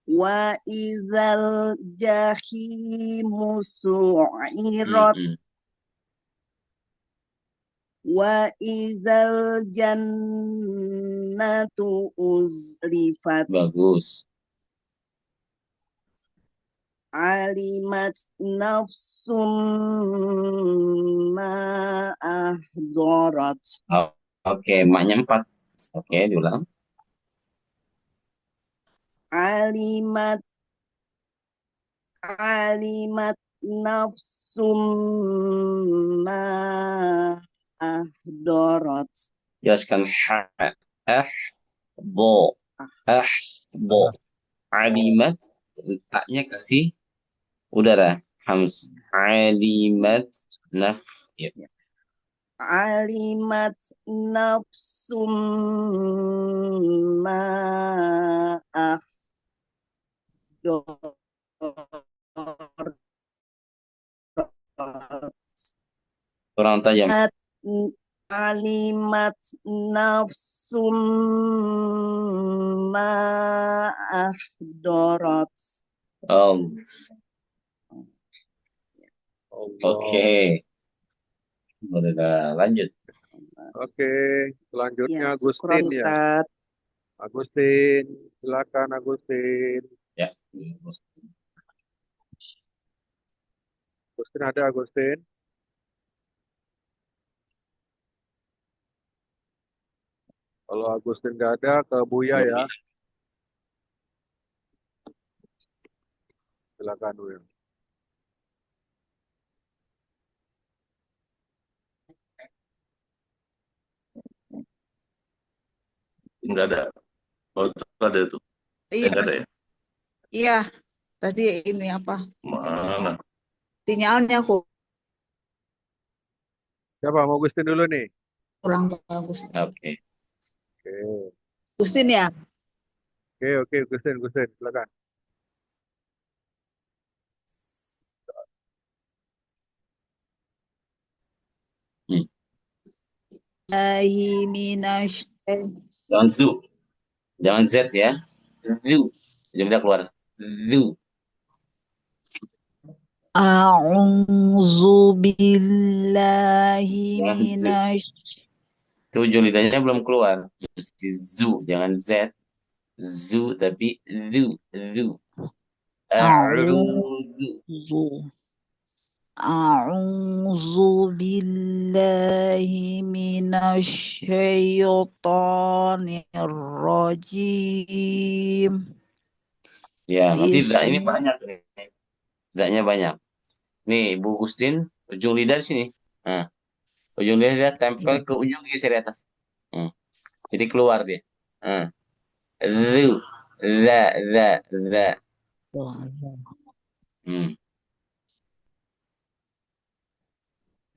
Speaker 6: Wa idzal jahimu su'irat. وإذا الجنة أزلفت
Speaker 1: Bagus.
Speaker 6: علمت نفس ما أحضرت.
Speaker 1: Oke, maknya 4. Oke, diulang.
Speaker 6: علمت نفس ما أحضرت.
Speaker 1: Jelaskan bo. Bo. Alimat. Taknya kasih udara. Hams. Alimat ya.
Speaker 6: علمت نفس ما أحضرت.
Speaker 1: Kurang tajam.
Speaker 6: علمت نفس ما أحضرت.
Speaker 1: Oke. Boleh lanjut.
Speaker 2: Oke, selanjutnya
Speaker 6: Ya,
Speaker 2: Agustin ya.
Speaker 6: Ustaz.
Speaker 2: Agustin, silakan Agustin.
Speaker 1: Ya.
Speaker 2: Agustin ada Agustin? Kalau Agustin nggak ada, ke Buya ya. Silakan Buya.
Speaker 9: Enggak ada. Oh, itu ada tuh.
Speaker 10: Iya,
Speaker 9: Enggak ada ya?
Speaker 10: iya. Tadi ini apa?
Speaker 9: Mana?
Speaker 10: Sinyalnya
Speaker 2: Siapa mau Agustin dulu nih?
Speaker 10: kurang bagus.
Speaker 1: Oke.
Speaker 2: Oke,
Speaker 10: Agustin ya?
Speaker 2: oke, Agustin, silakan.
Speaker 1: Jangan zu. Jangan z ya. Zu. Jangan keluar. Zu.
Speaker 10: A'udzu billahi minasy.
Speaker 1: Itu ujung lidahnya belum keluar. Mesti zu, jangan z. Zu tapi zu. Zu.
Speaker 10: A'udzu billahi minasyaitonir rajim.
Speaker 1: Ya, nanti ini banyak nih. Tidaknya banyak. Nih, Bu Gustin, ujung lidah di sini. Nah, ujung lidah tempel ke ujung geser di atas. Jadi keluar dia. Zu, za.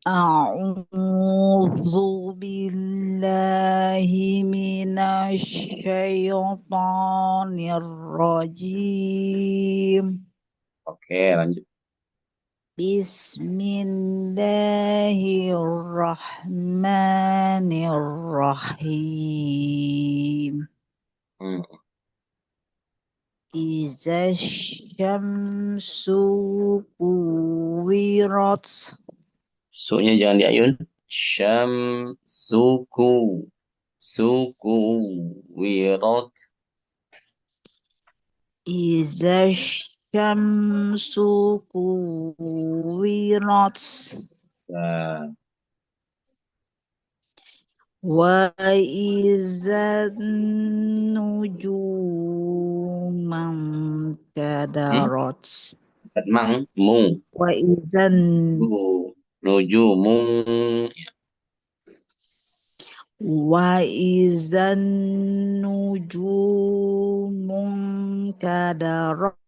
Speaker 10: A'udzu billahi minasyaitonir rajim.
Speaker 1: Oke, lanjut.
Speaker 10: Bismillahirrahmanirrahim. Iza syamsu kuwirat.
Speaker 1: Su-nya jangan diayun. Syamsuku. Suku wirat.
Speaker 10: Iza syamsu kuwirat.
Speaker 1: Nah.
Speaker 10: Wa izan nujuman kadarat.
Speaker 1: Mu.
Speaker 10: Wa izan
Speaker 1: Nujumu.
Speaker 10: Wa izan nujumun kadarat.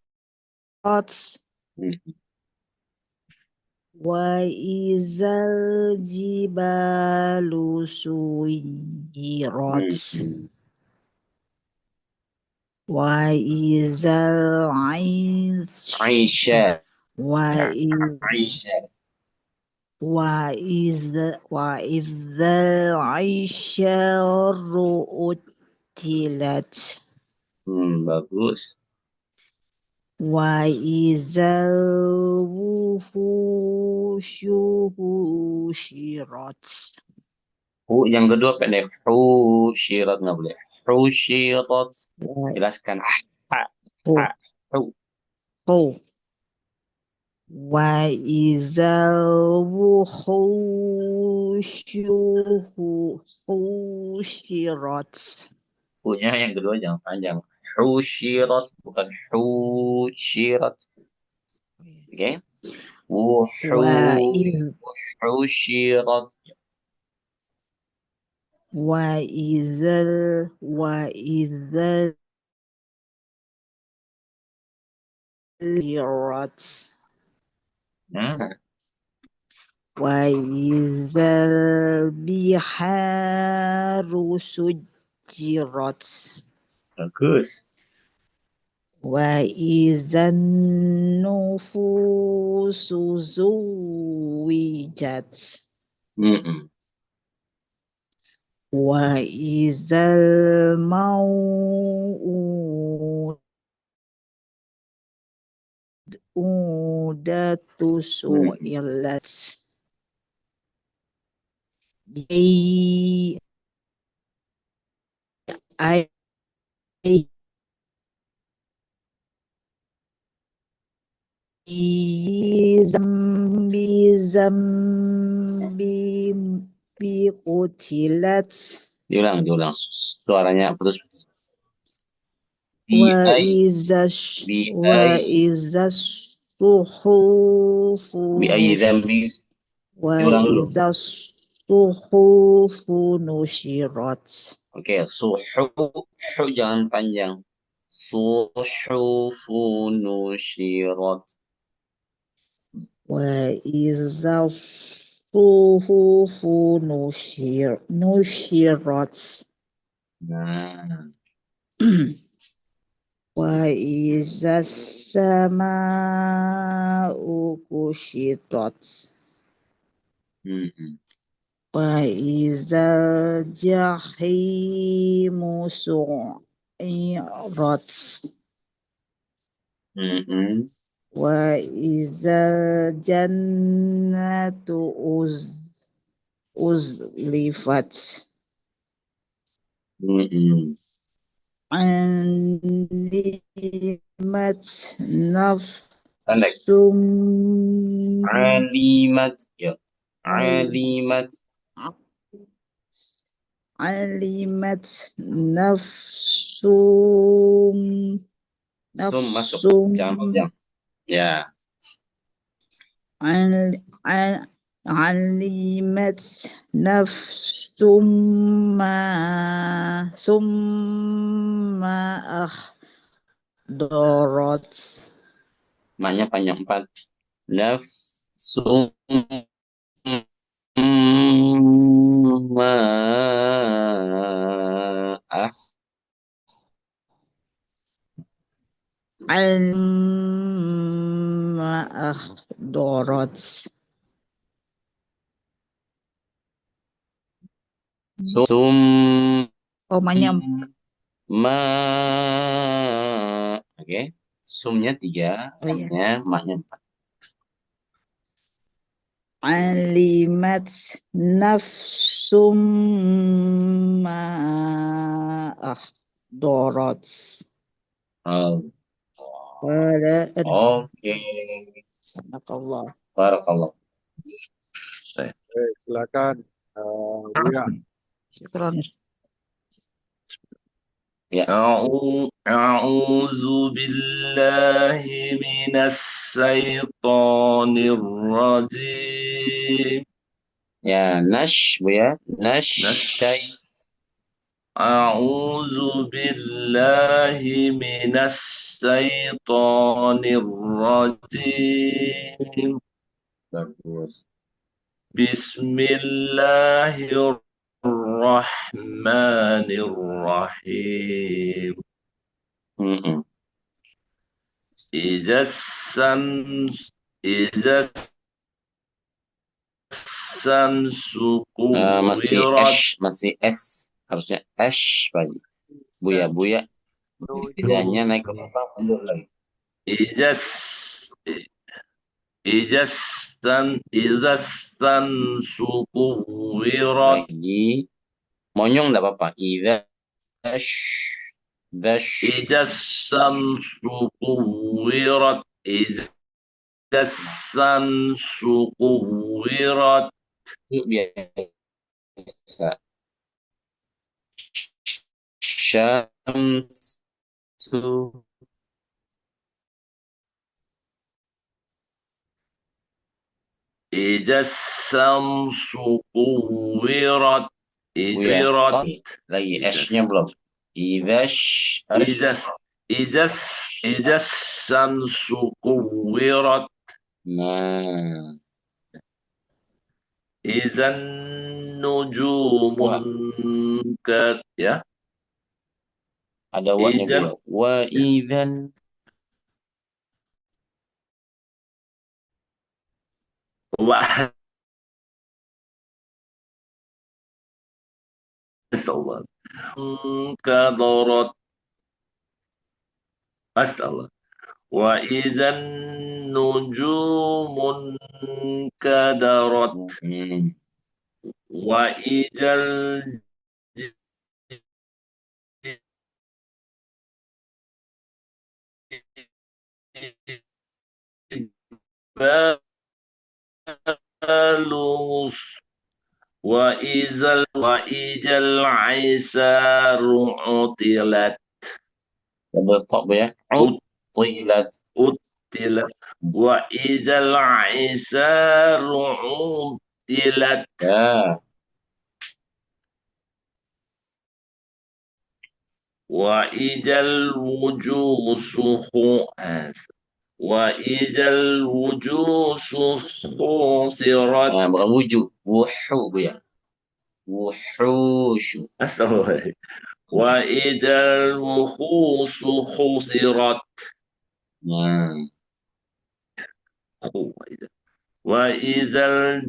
Speaker 10: Wa izal jibalu suyirat. Wa izal
Speaker 1: Aisha.
Speaker 10: Wa izal aisyaru utilat.
Speaker 1: Bagus.
Speaker 10: Wa izal wuhusyu husyirat.
Speaker 1: Yang kedua pendek. Husyirat nggak boleh. Husyirat.
Speaker 10: wa
Speaker 1: Jelaskan. Ha.
Speaker 10: hu
Speaker 1: Hu.
Speaker 10: hu wa izal husyirat.
Speaker 1: Punya yang kedua jangan panjang. Husyirat bukan husyirat. Oke.
Speaker 10: Wa iz
Speaker 1: Husyirat.
Speaker 10: wa izal lirat
Speaker 1: Nah,
Speaker 10: wa izal biharu sujirat
Speaker 1: bagus.
Speaker 10: wa izan nufusu zuwijat
Speaker 1: Mm-mm.
Speaker 10: wa izal mau'udatu su'ilat bi ay zambi zambi bi qutilat
Speaker 1: Diulang. Suaranya putus.
Speaker 10: wa
Speaker 1: Bi
Speaker 10: wa
Speaker 1: ai
Speaker 10: izas suhufu
Speaker 1: bi ai dzambi.
Speaker 10: wa
Speaker 1: Diulang dulu.
Speaker 10: izas suhufu nusyirat
Speaker 1: Oke, hu jangan panjang. Suhufu nusyirat.
Speaker 10: wa izas suhufu nusyirat
Speaker 1: Nah,
Speaker 10: wa izas sama'u kushitat
Speaker 1: mm-mm.
Speaker 10: wa izal jahimu su'irat
Speaker 1: Mm-mm.
Speaker 10: wa izal jannatu uzlifat
Speaker 1: Mm-mm.
Speaker 10: alimat
Speaker 1: Pendek.
Speaker 10: nafsum
Speaker 1: Alimat. Ya. Alimat.
Speaker 10: alimat nafsum
Speaker 1: Sum masuk.
Speaker 10: nafsum
Speaker 1: Jangan panjang. Ya.
Speaker 10: alimat nafsum summa ahdarat
Speaker 1: Maknya panjang 4. Nafsum ma ah
Speaker 10: alma ahdarat
Speaker 1: sum
Speaker 10: manyam
Speaker 1: ma. Oke. Sumnya 3,
Speaker 10: oh ya
Speaker 1: maknya 4.
Speaker 10: alimat nafsum ma ahdarat
Speaker 1: Oh.
Speaker 10: wala
Speaker 1: Oke.
Speaker 10: sanakallah
Speaker 1: Barakallah.
Speaker 2: Silakan. Buya.
Speaker 10: syukran
Speaker 1: Ya.
Speaker 9: أعوذ بالله من الشيطان الرجيم
Speaker 1: Ya, Bu ya.
Speaker 9: أعوذ بالله من الشيطان الرجيم
Speaker 1: Bagus.
Speaker 9: بسم الله الرحمن الرحيم
Speaker 1: Mm-mm.
Speaker 9: إذا الشمس
Speaker 1: Masih
Speaker 9: كورت
Speaker 1: masih S. Harusnya S Pak. Buya. Lidahnya naik ke belakang, mundur lagi.
Speaker 9: إذا Idastan sukuwirat.
Speaker 1: Lagi. Monyong enggak apa-apa.
Speaker 9: Idastan sukuwirat. Idastan sukuwirat.
Speaker 1: Itu biasa. Syamsu.
Speaker 9: Idassamsu kuwirat. Kuwirat.
Speaker 1: Lagi S-nya belum.
Speaker 9: Idassamsu kuwirat.
Speaker 1: Nah.
Speaker 9: Izan nujumun ya.
Speaker 1: Ada wa-nya beliau. Wa idzan.
Speaker 9: Wa Astagfirullah. Kadarat. Astagfirullah. Wa idzan nujumun kadarat. Wa idzal balus. Wa izal aisaru utilat.
Speaker 1: Double top ya. Utilat.
Speaker 9: Wa izal aisaru utilat.
Speaker 1: Ya.
Speaker 9: Wa idal wujusuhu. Wa idal wujusuhu sirat.
Speaker 1: Nah, bukan wujud. Wuhu ya. Wuhushu.
Speaker 9: Astagfirullah. Wa idal wuhusu khusirat.
Speaker 1: Nah.
Speaker 9: Wa idal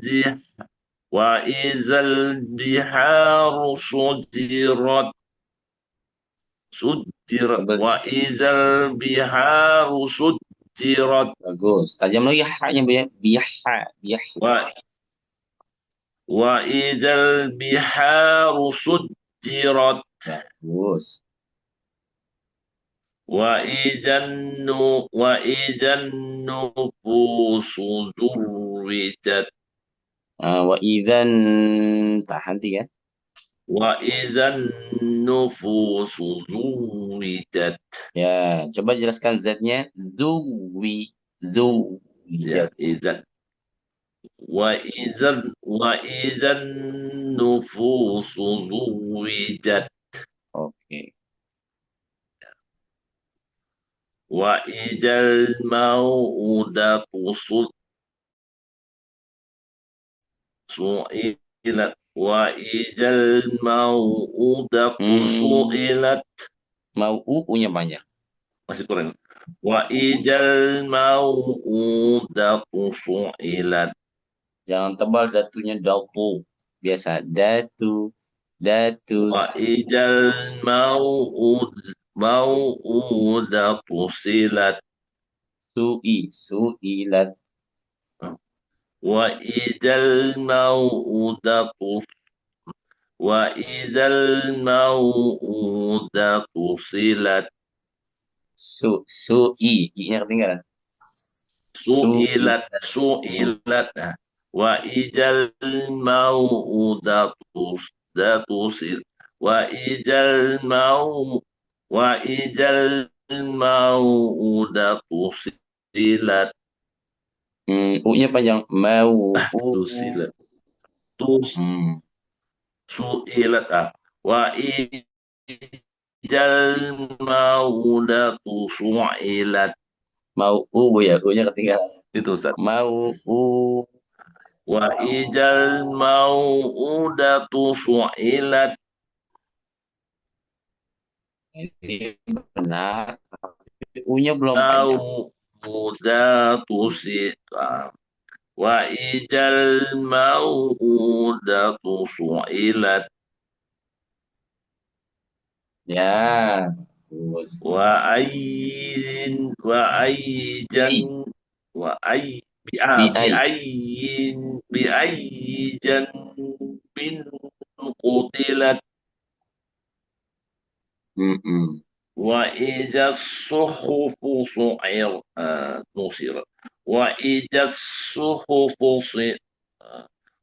Speaker 9: diharu sudirat. Wa idal biharu sudirat.
Speaker 1: Bagus. Tajam lagi haknya Bu ya. Biha.
Speaker 9: Wa idal biharu sudirat.
Speaker 1: Bagus.
Speaker 9: Wa idan nufusu zurwijat.
Speaker 1: Wa idzan tahan tiga.
Speaker 9: Wa idan nufusu zurwijat.
Speaker 1: Ya, coba jelaskan Z-nya. Zuwijat.
Speaker 9: Idan. Wa idan nufusu zurwijat.
Speaker 1: Oke.
Speaker 9: Wa idal mau'udatu su'ilat. Wa idal mau'udatu su'ilat.
Speaker 1: Mau-u-nya banyak.
Speaker 9: Masih kurang. Wa idal mau'udatu su'ilat.
Speaker 1: Jangan tebal datunya datu. Biasa datu. Datus.
Speaker 9: Wa idal mau'udatu silat.
Speaker 1: Su'ilat.
Speaker 9: Wa idal mau'udatu silat.
Speaker 1: I-nya ketinggalan.
Speaker 9: Su'ilat. Wa idal mau'udatu silat. Wa idal mau'udatu silat.
Speaker 1: U-nya panjang.
Speaker 9: Silat. Su'ilat. Wa idal mau'udatu su'ilat.
Speaker 1: Mau-u Bu ya. U-nya ketinggalan.
Speaker 9: Itu Ustaz.
Speaker 1: Mau-u.
Speaker 9: Wa idal mau'udatu su'ilat.
Speaker 1: Ini benar. U-nya belum panjang.
Speaker 9: Mau'udatu silat. Wa idal mau'udatu su'ilat.
Speaker 1: Ya.
Speaker 9: Wa ayjan بأي جنب قتلت وإذا الصحف نصرت وإذا الصحف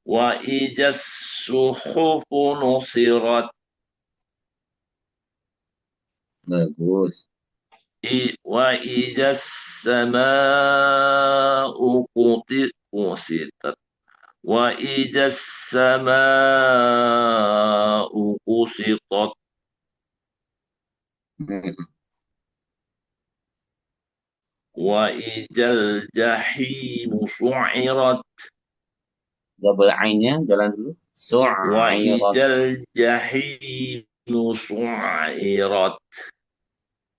Speaker 9: وإذا الصحف نصرت
Speaker 1: Bagus.
Speaker 9: وإذا السماء قسطت وإذا السماء قسطت وإذا الجحيم سعرت
Speaker 1: Double I-nya jalan dulu.
Speaker 9: وإذا
Speaker 1: Su'irat.
Speaker 9: الجحيم سعرت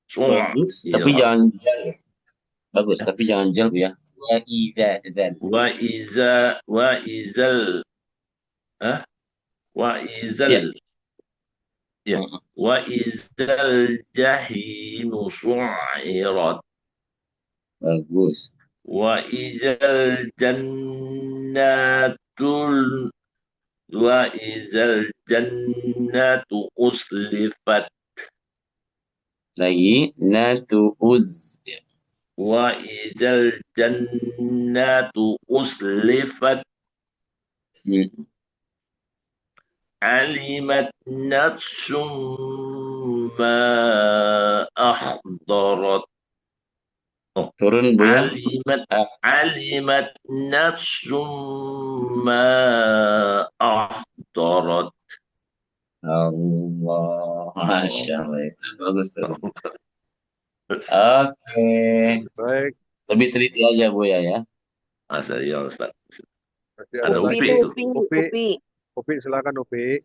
Speaker 1: Bagus. Tapi jangan jal. Bagus. Tapi jangan jal ya. Wa idza dzal.
Speaker 9: وإذا وإذا الجحيم سعرت
Speaker 1: Bagus.
Speaker 9: وإذا الجنة أزلفت
Speaker 1: Lagi natu'uz.
Speaker 9: وإذا الجنة أزلفت علمت نفس ما أحضرت
Speaker 1: Turun Bu ya.
Speaker 9: علمت نفس ما أحضرت
Speaker 1: Allah. Masya Allah. Itu bagus tuh. Oke.
Speaker 2: Baik.
Speaker 1: Lebih teliti aja Bu ya.
Speaker 9: Masa ya Ustaz.
Speaker 2: Masih
Speaker 9: Ada
Speaker 2: ada
Speaker 9: Upi
Speaker 2: lagi.
Speaker 9: itu.
Speaker 2: Upi, silakan Upi.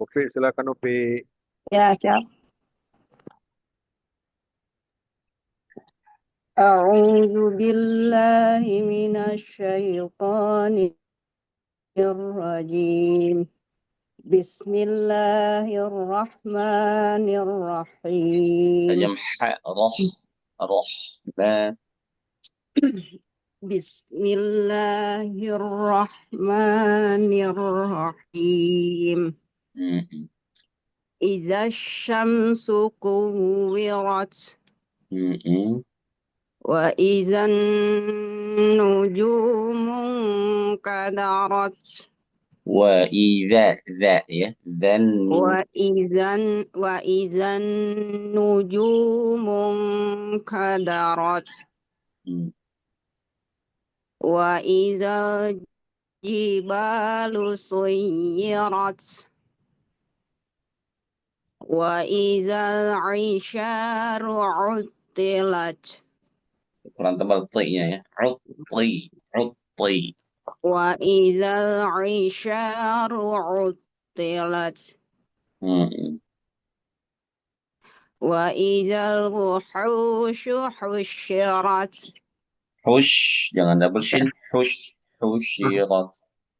Speaker 2: Upi, silakan Upi.
Speaker 7: Ya, siap.
Speaker 6: أعوذ بالله من الشيطان الرجيم بسم الله الرحمن الرحيم
Speaker 1: Tajam rahman.
Speaker 6: بسم الله الرحمن الرحيم إذا الشمس كورت وإذا النجوم انكدرت
Speaker 1: وإذا ذا ya. Dan
Speaker 6: وإذا النجوم انكدرت وإذا الجبال سيرت وإذا العشار عطلت
Speaker 1: kurang tebal t-nya ya. Utti.
Speaker 6: وإذا العشار عطلت وإذا الوحوش حشرت
Speaker 1: Hush, jangan double shin. Hushirat.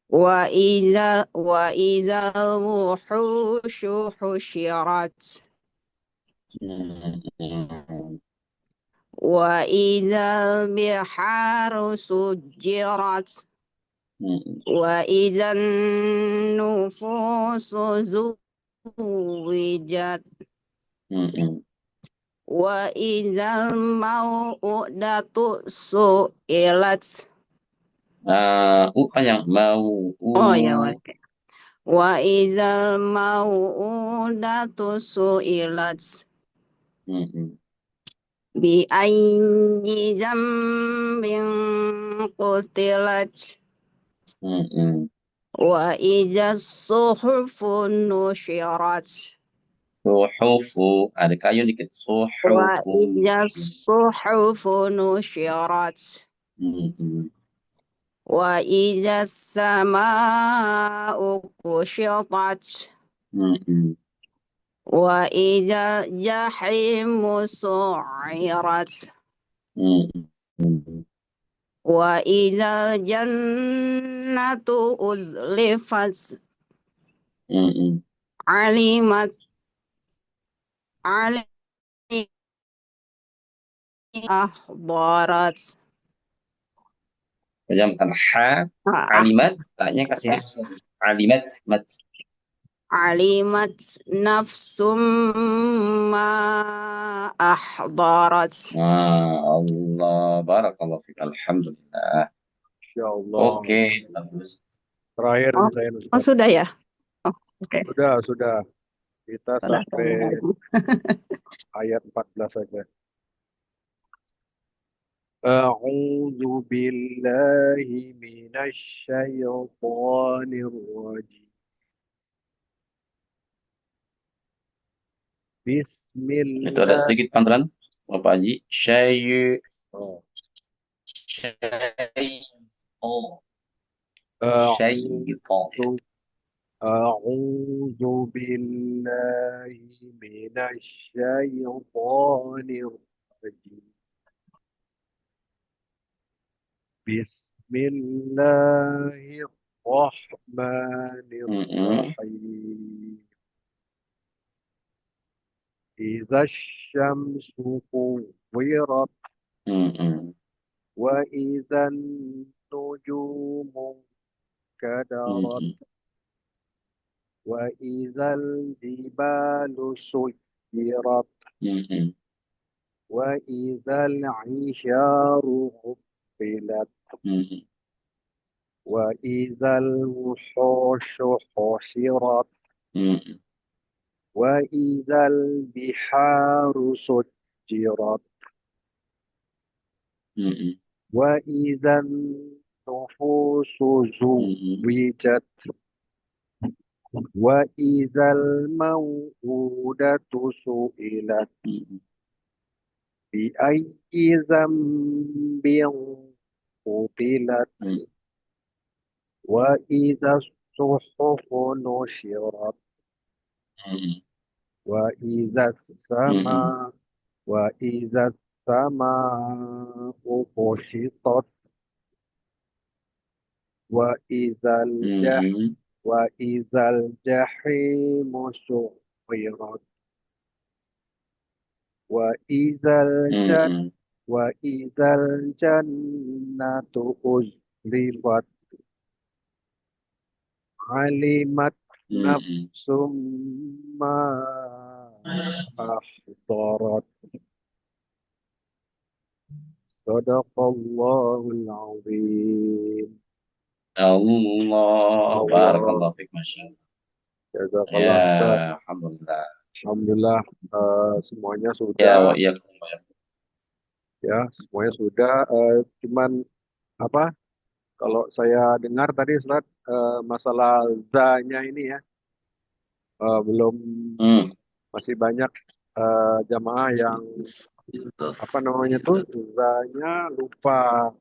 Speaker 6: وإذا الوحوش حشرت وإذا البحار سجرت وإذا النفوس زوجت وإذا الموءودة سئلت
Speaker 1: Yang mau.
Speaker 6: وإذا الموءودة سئلت بأي ذنب قتلت وإذا الصحف نشرت
Speaker 1: Suhufu. Ada kayu dikit. Suhufu.
Speaker 6: وإذا الصحف نشرت وإذا السماء كشطت وإذا الجحيم سعرت وإذا الجنة أزلفت علمت أحضرت.
Speaker 1: Pejamkan ha, alimat, taknya kasih ha. Alimat, mat.
Speaker 6: علمت نفس ما أحضرت.
Speaker 1: Allah, barakallahu fiik. Alhamdulillah.
Speaker 2: Insya Allah.
Speaker 1: Oke, bagus.
Speaker 2: Terakhir
Speaker 6: Oh,
Speaker 2: saya
Speaker 6: oh
Speaker 2: Ustaz.
Speaker 6: sudah ya? Oh, oke.
Speaker 2: Sudah. Kita
Speaker 6: Sudah
Speaker 2: sampai
Speaker 6: tahu.
Speaker 2: ayat 14 saja. A'udzu billahi minasy syaithanir rajim. Bismillah.
Speaker 1: Itu ada sedikit pantran, Bapak Haji. Syai,
Speaker 2: Oh.
Speaker 1: syaitan.
Speaker 2: A'udzu billahi minasy syaithanir rajim. Bismillahirrahmanirrahim. Idza syamsu kuwirat wa idzan nujumu kadarat wa idzal jibalu suyirat wa idzal isyaru hubbilat wa idzal wuhushu husirat wa idzal biharu sujjirat wa idzan nufusu zuwijat wa idzal mau'udatu su'ilat bi ayyi dzambin qutilat wa idza suhufu nushirat wa idza sama wa idza sama'u kushitat wa idzal jahimu su'irat wa idzal jannatu uzlifat alimat nafsum ma ahdarat. Sadaqallahul azim.
Speaker 1: Allah, barakallahu fiik, Masya Allah.
Speaker 2: Jazakallah Ustaz.
Speaker 1: Ya, alhamdulillah.
Speaker 2: Alhamdulillah semuanya
Speaker 1: Ya,
Speaker 2: sudah.
Speaker 1: wa iyyakum.
Speaker 2: Ya, semuanya sudah. Cuman apa? Kalau saya dengar tadi Ustaz, masalah za-nya ini ya, belum masih banyak jamaah yang apa namanya tuh za-nya lupa,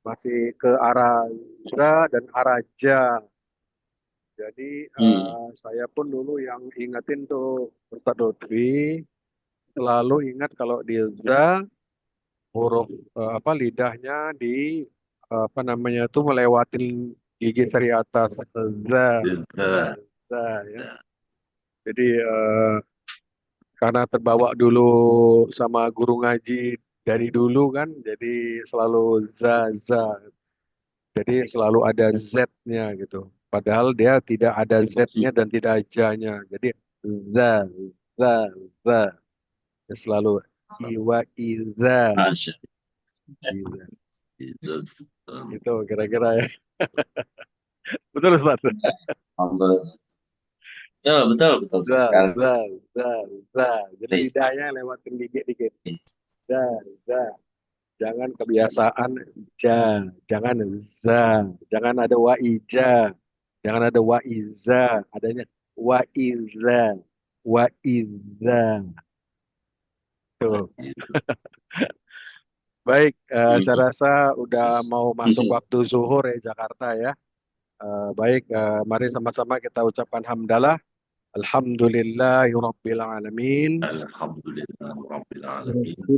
Speaker 2: masih ke arah za dan arah ja. Jadi saya pun dulu yang ingetin tuh Ustaz Lutfi selalu ingat kalau di za huruf lidahnya di apa namanya tuh melewatin gigi seri atas za ya. Jadi karena terbawa dulu sama guru ngaji dari dulu kan, jadi selalu za. Jadi selalu ada z-nya gitu. Padahal dia tidak ada z-nya dan tidak ja-nya. Jadi za. Ya, selalu iwa iza. Itu kira-kira ya. Betul Ustaz?
Speaker 1: Betul.
Speaker 2: Za. Jadi lidahnya lewatin dikit-dikit. Za. Jangan kebiasaan ja, jangan za, jangan ada wa ija, jangan ada wa iza, adanya wa iza. Tuh. Baik, saya rasa udah mau masuk waktu zuhur ya Jakarta ya. Baik, mari sama-sama kita ucapkan hamdalah. Alhamdulillahirabbil alamin.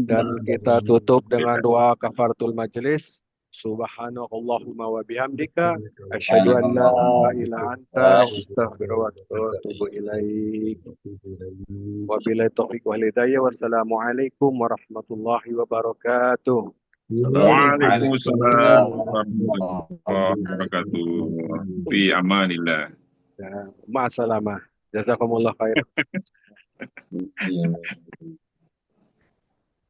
Speaker 2: Dan kita tutup dengan doa kafaratul majlis. Subhanakallahumma wa bihamdika asyhadu an la ilaha illa anta astaghfiruka wa atubu ilaik. Wabillahi taufiq wal hidayah. Wassalamualaikum warahmatullahi wabarakatuh.
Speaker 3: Waalaikumsalam warahmatullahi wabarakatuh. Fi amanillah.
Speaker 2: Ya, ma'assalamah. Jazakumullah khair.